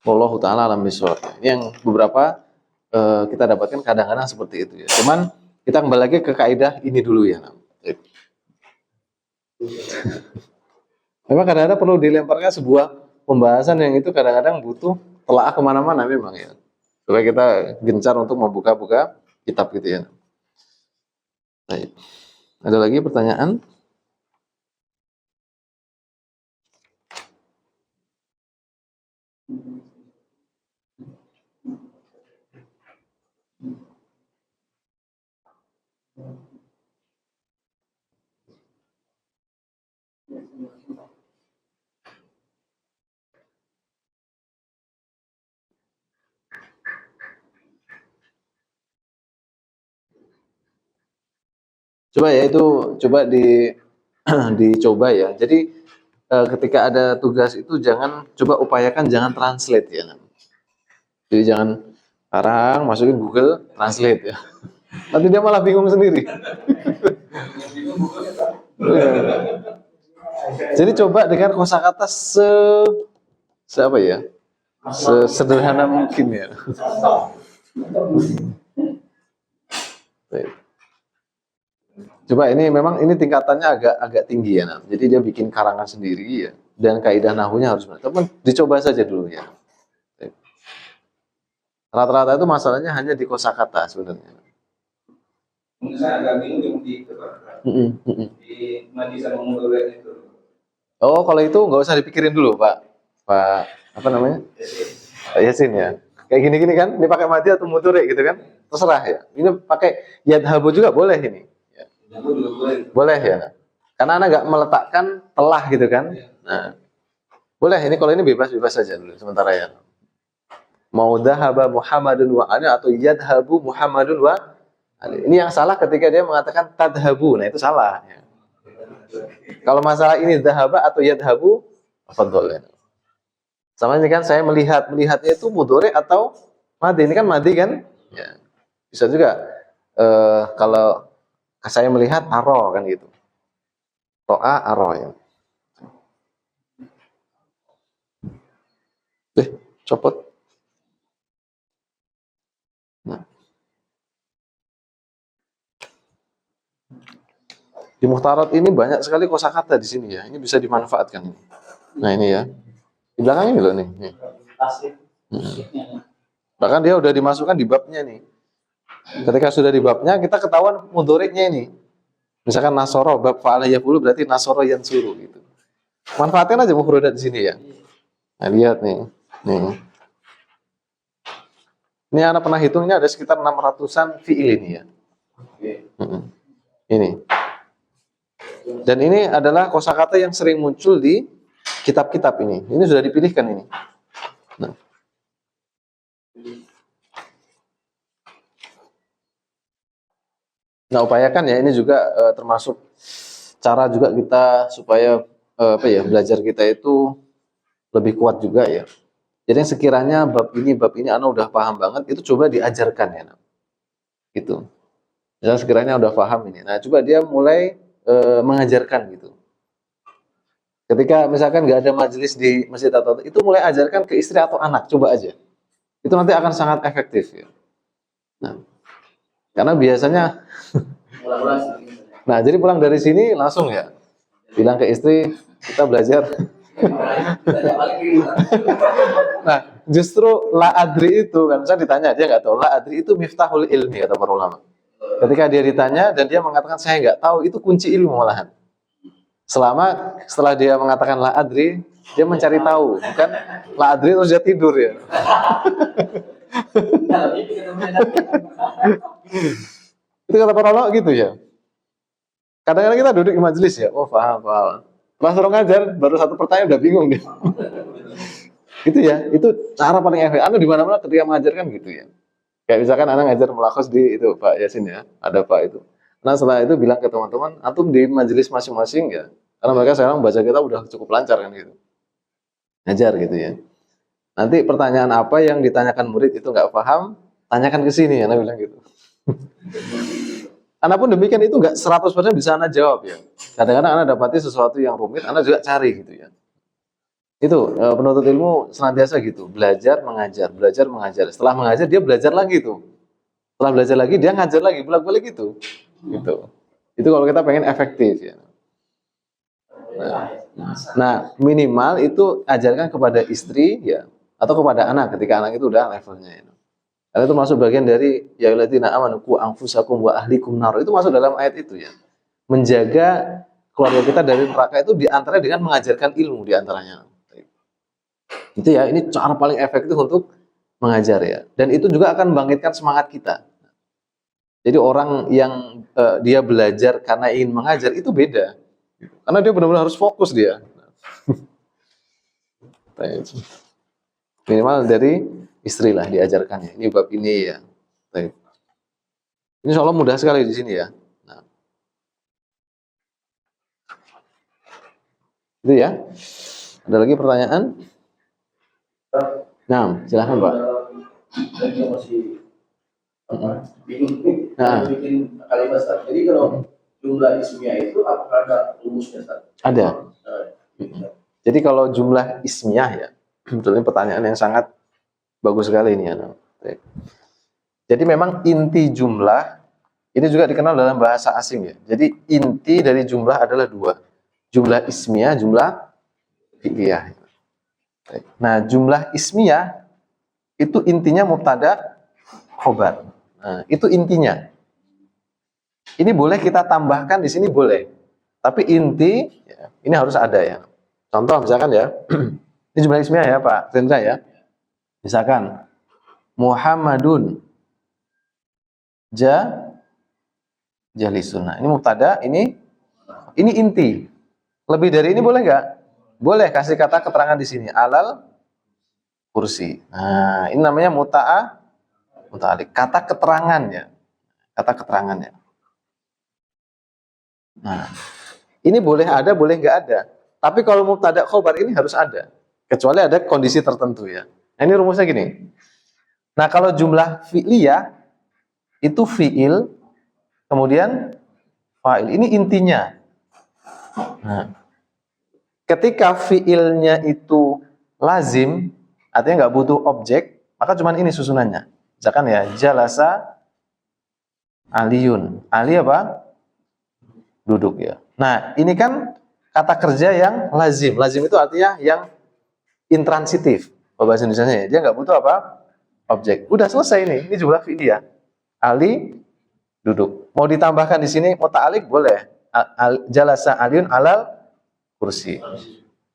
Wallahu taala alam bisawab. Ini yang beberapa kita dapatkan kadang-kadang seperti itu ya. Cuman kita kembali lagi ke kaidah ini dulu ya. Baik. Memang kadang-kadang perlu dilemparkan sebuah pembahasan yang itu kadang-kadang butuh telaah kemana-mana memang ya. Supaya kita gencar untuk membuka-buka kitab gitu ya. Baik. Ada lagi pertanyaan? Coba ya itu coba dicoba ya. Jadi ketika ada tugas itu jangan coba upayakan jangan translate ya. Jadi jangan sekarang masukin Google Translate ya. Nanti dia malah bingung sendiri. Jadi coba dengan kosakata apa ya? Sesederhana mungkin ya. Baik. Coba ini memang ini tingkatannya agak tinggi ya. Nah. Jadi dia bikin karangan sendiri ya. Dan kaidah nahunya harus benar. Tapi dicoba saja dulu ya. Rata-rata itu masalahnya hanya di kosakata sebenarnya. Mungkin saya agak bingung di itu Pak. Di Madisa Mengurus itu. Oh, kalau itu nggak usah dipikirin dulu, Pak. Pak, apa namanya? Pak Yasin ya. Kayak gini-gini kan, ini pakai mati atau mudore gitu kan? Terserah ya. Ini pakai yadhabu juga boleh ini. Ya. Boleh ya. Karena anak nggak meletakkan telah gitu kan. Nah, boleh ini kalau ini bebas-bebas saja dulu sementara ya. Mau dhahaba Muhammadun wa Ali atau yadhabu Muhammadun wa Ali. Ini yang salah ketika dia mengatakan tadhabu. Nah, itu salah ya. Kalau masalah ini dhahaba atau yadhabu, afdhal ya. Sama ini kan saya melihatnya itu mudhari atau madi. Ini kan madi kan? Ya. Bisa juga kalau saya melihat aro kan gitu. Ro'a aro ya. Copot. Nah. Di Muhtarat ini banyak sekali kosakata di sini ya. Ini bisa dimanfaatkan. Nah ini ya. Di belakang ini loh nih. Bahkan dia udah dimasukkan di babnya nih. Ketika sudah di babnya, kita ketahuan mudhari'nya ini. Misalkan nasoro, bab fa'ala yaf'ulu berarti nasoro yang suruh gitu. Manfaatkan aja mufradat di sini ya. Nah lihat nih. Nih. Ini anak pernah hitungnya ada sekitar 600-an fi'il ini ya. Ini. Dan ini adalah kosakata yang sering muncul di kitab-kitab ini. Ini sudah dipilihkan ini. Nah, upayakan ya ini juga termasuk cara juga kita supaya belajar kita itu lebih kuat juga ya. Jadi sekiranya bab ini anak udah paham banget, itu coba diajarkan ya. Gitu. Misalnya sekiranya udah paham ini. Nah, coba dia mulai mengajarkan gitu. Ketika misalkan nggak ada majelis di masjid atau itu mulai ajarkan ke istri atau anak, coba aja. Itu nanti akan sangat efektif ya. Nah, karena biasanya nah, jadi pulang dari sini langsung ya. bilang ke istri kita belajar. Tanya balik gitu. Nah, justru la adri itu kan saya ditanya dia nggak tahu. La adri itu miftahul ilmi kata para ulama. Ketika dia ditanya dan dia mengatakan saya nggak tahu, itu kunci ilmu malahan. Setelah dia mengatakan la adri, dia mencari tahu, bukan la adri terus dia tidur ya. Dalam mimpi ketemu Nabi. Itu kata para ulama gitu ya. Kadang-kadang kita duduk di majelis ya, oh paham. Pas suruh ngajar, baru satu pertanyaan udah bingung dia. Gitu ya, itu cara paling efektif. Anda di mana-mana ketika mengajarkan gitu ya. Kayak misalkan Anda ngajar mulakhos di itu Pak Yasin ya, ada Pak itu. Nah setelah itu bilang ke teman-teman, antum di majelis masing-masing ya. Karena mereka sekarang baca kita udah cukup lancar kan gitu. Ngajar gitu ya. Nanti pertanyaan apa yang ditanyakan murid itu nggak paham, tanyakan ke sini, Anda bilang gitu. Anda pun demikian itu nggak 100% bisa Anda jawab ya. Kadang-kadang Anda dapati sesuatu yang rumit, Anda juga cari gitu ya. Itu penuntut ilmu senantiasa gitu, belajar mengajar. Setelah mengajar dia belajar lagi tuh. Setelah belajar lagi dia ngajar lagi, bolak-balik gitu. Gitu. Itu kalau kita pengen efektif ya. Nah, minimal itu ajarkan kepada istri ya atau kepada anak ketika anak itu udah levelnya itu. Karena itu masuk bagian dari ya alladzina amanu qu anfusakum wa ahlikum nar. Itu masuk dalam ayat itu ya. Menjaga keluarga kita dari neraka itu diantara dengan mengajarkan ilmu diantaranya. Itu ya, ini cara paling efektif untuk mengajar ya. Dan itu juga akan membangkitkan semangat kita. Jadi orang yang dia belajar karena ingin mengajar itu beda. Karena dia benar-benar harus fokus dia. Minimal dari istri lah diajarkannya. Ini bab ini ya. Ini insya Allah mudah sekali di sini ya. Nah. Itu ya. Ada lagi pertanyaan? Nah, silahkan Pak. Saya masih bingung nih. Nah. Bikin kalimat Ustaz. Jadi kalau jumlah ismiyah itu apakah ada rumusnya Ustaz? Ada. Jadi kalau jumlah ismiyah ya, sebetulnya pertanyaan yang sangat bagus sekali ini ya. Jadi memang inti jumlah ini juga dikenal dalam bahasa asing ya. Jadi inti dari jumlah adalah dua. Jumlah ismiyah, jumlah fi'liyah. Nah, jumlah ismiyah itu intinya mubtada khobar. Nah, itu intinya. Ini boleh kita tambahkan di sini boleh. Tapi inti ya, ini harus ada ya. Contoh misalkan ya. Ini jumlah ismiyah ya, Pak Rendra ya. Misalkan Muhammadun jalisun. Nah, ini mubtada, ini inti. Lebih dari ini boleh nggak? Boleh kasih kata keterangan di sini. Alal kursi. Nah, ini namanya muta'alik. Kata keterangannya. Kata keterangannya. Nah, ini boleh ada, boleh nggak ada. Tapi kalau mubtada khobar ini harus ada. Kecuali ada kondisi tertentu ya. Nah, ini rumusnya gini. Nah, kalau jumlah fi'liyah itu fi'il, kemudian fa'il. Ini intinya. Nah, ketika fi'ilnya itu lazim, artinya nggak butuh objek, maka cuman ini susunannya. Misalkan ya, jalasa aliyun. Ali apa? Duduk ya. Nah, ini kan kata kerja yang lazim. Lazim itu artinya yang intransitif. Bahasa Indonesianya ya. Dia nggak butuh apa? Objek. Udah selesai ini jumlah fi'liyah. Ali duduk. Mau ditambahkan di sini muta'alik boleh. Jalasa aliyun alal kursi.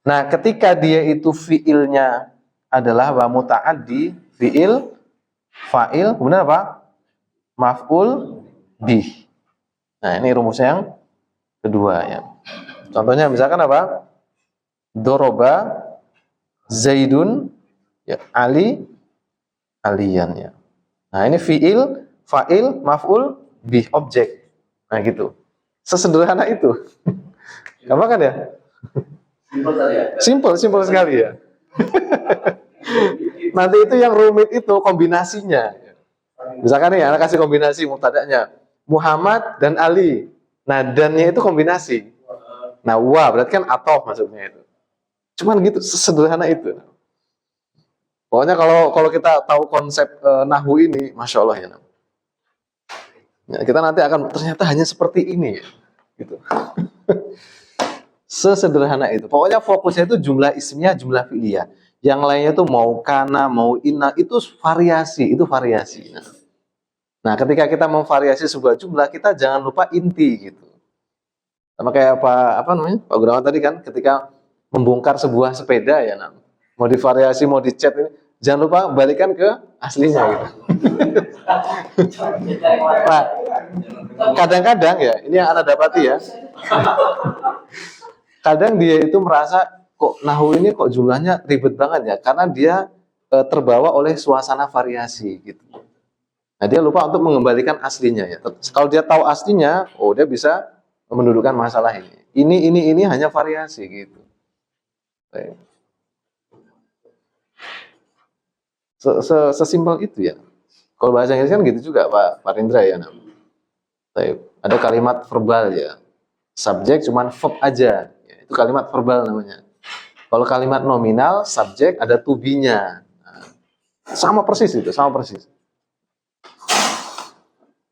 Nah, ketika dia itu fiilnya adalah wa muta'addi, fiil, fa'il, kemudian apa? Maf'ul bih. Nah, ini rumusnya yang kedua ya. Contohnya misalkan apa? Doroba Zaidun ya, Ali aliyan ya. Nah, ini fiil, fa'il, maf'ul bih, objek. Nah, gitu. Sesederhana itu. Gampang kan ya? Simpel tadi ya. Simpel sekali ya. Nanti itu yang rumit itu kombinasinya. Misalkan nih, anak kasih kombinasi mubtada'nya Muhammad dan Ali. Nah, dannya itu kombinasi. Nah, wa berarti kan atof maksudnya itu. Cuman gitu, sesederhana itu. Pokoknya kalau kita tahu konsep nahwu ini, masya Allah ya. Ya, kita nanti akan ternyata hanya seperti ini, gitu. Sesederhana itu. Pokoknya fokusnya itu jumlah ismiyah, jumlah fi'liyah. Yang lainnya itu mau kana, mau inna, itu variasi, itu variasi. Nah, ketika kita memvariasi sebuah jumlah, kita jangan lupa inti gitu. Sama kayak apa namanya? Pak Gunawan tadi kan ketika membongkar sebuah sepeda ya, mau divariasi, mau dicat ini, jangan lupa balikan ke aslinya gitu. Nah, kadang-kadang ya, ini yang Anda dapati ya. Kadang dia itu merasa kok nahu ini kok jumlahnya ribet banget ya, karena dia terbawa oleh suasana variasi gitu. Nah, dia lupa untuk mengembalikan aslinya ya. Kalau dia tahu aslinya, oh dia bisa mendudukan masalah ini. Ini hanya variasi gitu. Baik. Sesimpel itu ya. Kalau bahasa Inggris kan gitu juga Pak Indra ya. Baik. Ada kalimat verbal ya. Subjek cuman verb aja. Ya, itu kalimat verbal namanya. Kalau kalimat nominal, subjek ada to be-nya. Nah, sama persis itu, sama persis.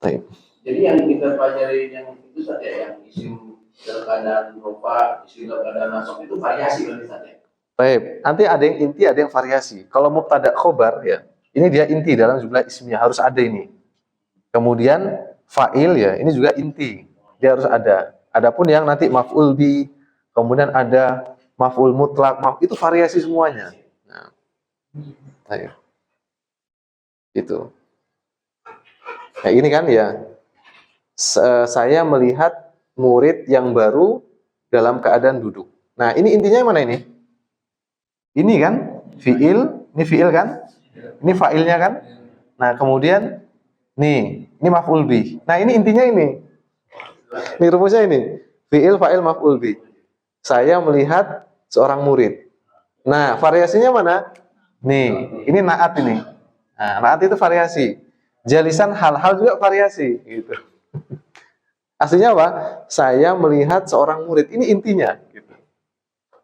Baik. Jadi yang kita pelajari yang itu saja yang isim dalam keadaan rupa, isim dalam keadaan nasab itu variasi berarti saja. Baik. Nanti ada yang inti, ada yang variasi. Kalau mubtada khobar ya, ini dia inti dalam jumlah ismiyah harus ada ini. Kemudian fa'il ya, ini juga inti. Dia harus ada. Adapun yang nanti maf'ul bi, kemudian ada maf'ul mutlak, itu variasi semuanya. Nah, ayo. Itu. Nah, ini kan ya, saya melihat murid yang baru dalam keadaan duduk. Nah, ini intinya mana ini? Ini kan fi'il, ini fi'il kan? Ini fa'ilnya kan? Nah, kemudian ini maf'ul bi. Nah, ini intinya ini. Ini rumusnya ini. Fi'il, fa'il, maf'ul bi. Saya melihat seorang murid. Nah, variasinya mana? Nih, ini na'at ini. Nah, na'at itu variasi. Jalisan hal-hal juga variasi gitu. Aslinya apa? Saya melihat seorang murid. Ini intinya gitu.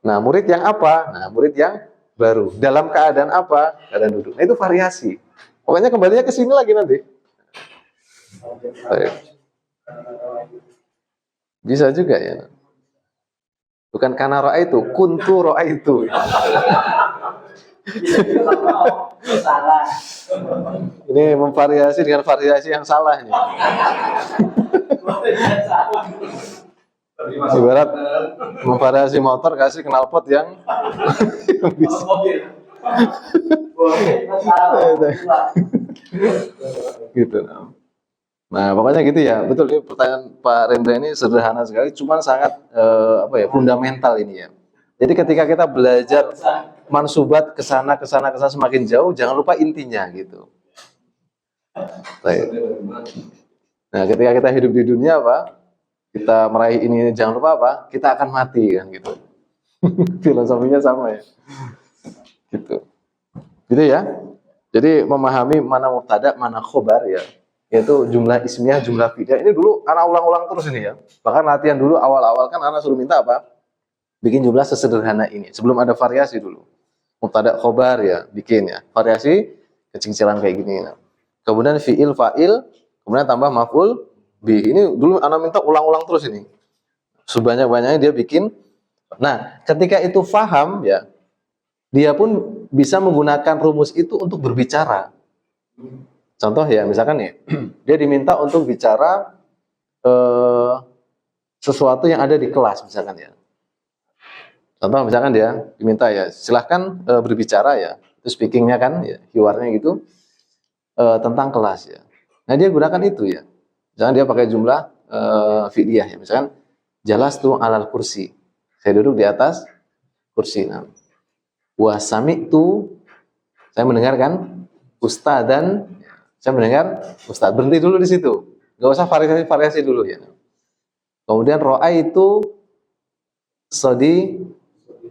Nah, murid yang apa? Nah, murid yang baru. Dalam keadaan apa? Keadaan duduk. Nah, itu variasi. Pokoknya kembalinya ke sini lagi nanti. Baik. Bisa juga ya. Bukan karena ro'a itu, kuntu ro'a itu. Salah. Ini memvariasi dengan variasi yang salahnya. Ibarat memvariasi motor kasih knalpot yang bisa. Gitu. Nah, pokoknya gitu ya. Betul, ini pertanyaan Pak Rendra ini sederhana sekali, cuman sangat fundamental ini ya. Jadi ketika kita belajar mansubat ke sana semakin jauh, jangan lupa intinya gitu. Baik. Nah, ketika kita hidup di dunia apa? Kita meraih ini, jangan lupa apa? Kita akan mati kan gitu. Filosofinya sama ya. Gitu. Gitu ya. Jadi memahami mana mubtada, mana khobar ya. Yaitu jumlah ismiyah, jumlah fi'liyah. Ini dulu anak ulang-ulang terus ini ya. Bahkan latihan dulu awal-awal kan anak suruh minta apa? Bikin jumlah sesederhana ini. Sebelum ada variasi dulu. Mubtada khobar ya, bikin ya. Variasi kecil-kecilan kayak gini. Nah. Kemudian fi'il, fa'il, kemudian tambah maf'ul bi. Ini dulu anak minta ulang-ulang terus ini. Sebanyak-banyaknya dia bikin. Nah, ketika itu faham ya, dia pun bisa menggunakan rumus itu untuk berbicara. Contoh ya, misalkan nih, dia diminta untuk bicara sesuatu yang ada di kelas misalkan ya. Contoh misalkan dia diminta ya, silahkan berbicara ya, itu speakingnya kan, ya, hiwarnya gitu, tentang kelas ya. Nah dia gunakan itu ya, misalkan dia pakai jumlah fi'liyah ya, misalkan jalastu alal kursi, saya duduk di atas kursi. Nah, wasami'tu, saya mendengarkan ustadzan, saya mendengar ustadz. Berhenti dulu di situ, nggak usah variasi dulu ya. Kemudian ro'a itu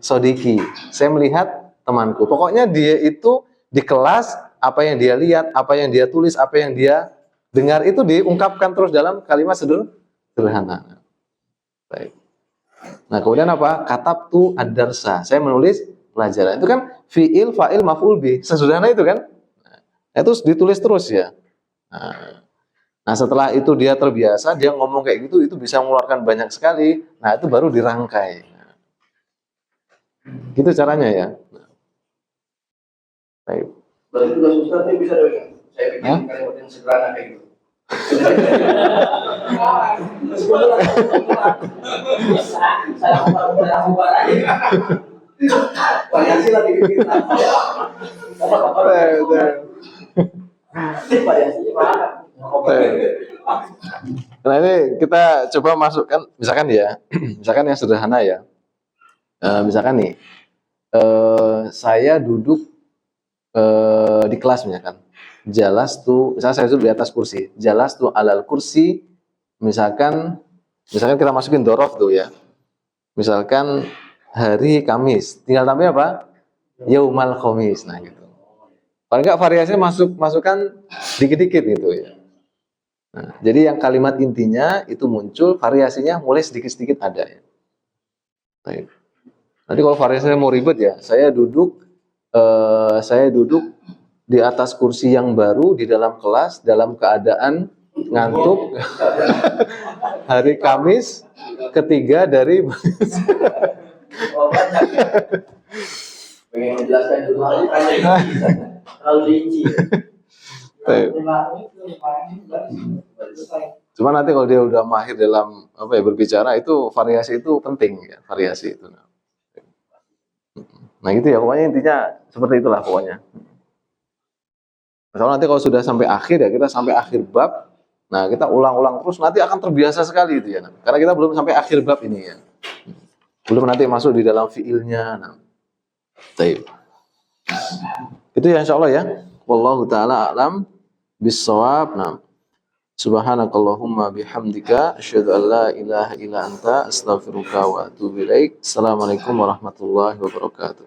sodiki, saya melihat temanku. Pokoknya dia itu di kelas, apa yang dia lihat, apa yang dia tulis, apa yang dia dengar itu diungkapkan terus dalam kalimat sederhana. Baik. Nah kemudian apa? Katabtu ad-darsa, saya menulis pelajaran. Itu kan fi'il, fa'il, maf'ul bi, sesederhana itu kan. Nah, itu ditulis terus ya. Nah setelah itu dia terbiasa, dia ngomong kayak gitu, itu bisa mengeluarkan banyak sekali. Nah itu baru dirangkai. Gitu caranya ya. Baik. Berarti tugas Ustaz ini bisa dong. Saya bikin Hah? kalimat yang sederhana kayak gitu. Bisa, saya bubar aja. Variasi lagi bikin. Variasinya banyak. Nah ini kita coba masukkan, misalkan ya, misalkan yang sederhana ya. Misalkan nih, saya duduk di kelas misalkan. Misalkan saya duduk di atas kursi. Jalastu alal kursi, misalkan kita masukin dorof tuh ya. Misalkan hari Kamis, tinggal tambah apa? Yaumal Khamis, nah gitu. Paling nggak variasinya masukkan dikit-dikit gitu ya. Nah, jadi yang kalimat intinya itu muncul, variasinya mulai sedikit-sedikit ada ya. Baik. Nanti kalau variasinya mau ribet ya, saya duduk di atas kursi yang baru di dalam kelas dalam keadaan ngantuk. Hari Kamis ketiga dari Pengen menjelaskan dulu Terlalu rinci. Baik. Cuma nanti kalau dia udah mahir dalam berbicara itu variasi itu penting ya, variasi itu. Nah gitu ya, pokoknya intinya seperti itulah pokoknya. Misalnya nanti kalau sudah sampai akhir ya, kita sampai akhir bab, nah kita ulang-ulang terus, nanti akan terbiasa sekali itu ya. Karena kita belum sampai akhir bab ini ya. Belum nanti masuk di dalam fiilnya. Nah. Baik. Itu ya insyaallah ya. Wallahu taala a'lam bis-shawab. Nah. Subhanakallahumma bihamdika asyhadu an la ilaha illa anta astaghfiruka wa atubu ilaik. Assalamualaikum warahmatullahi wabarakatuh.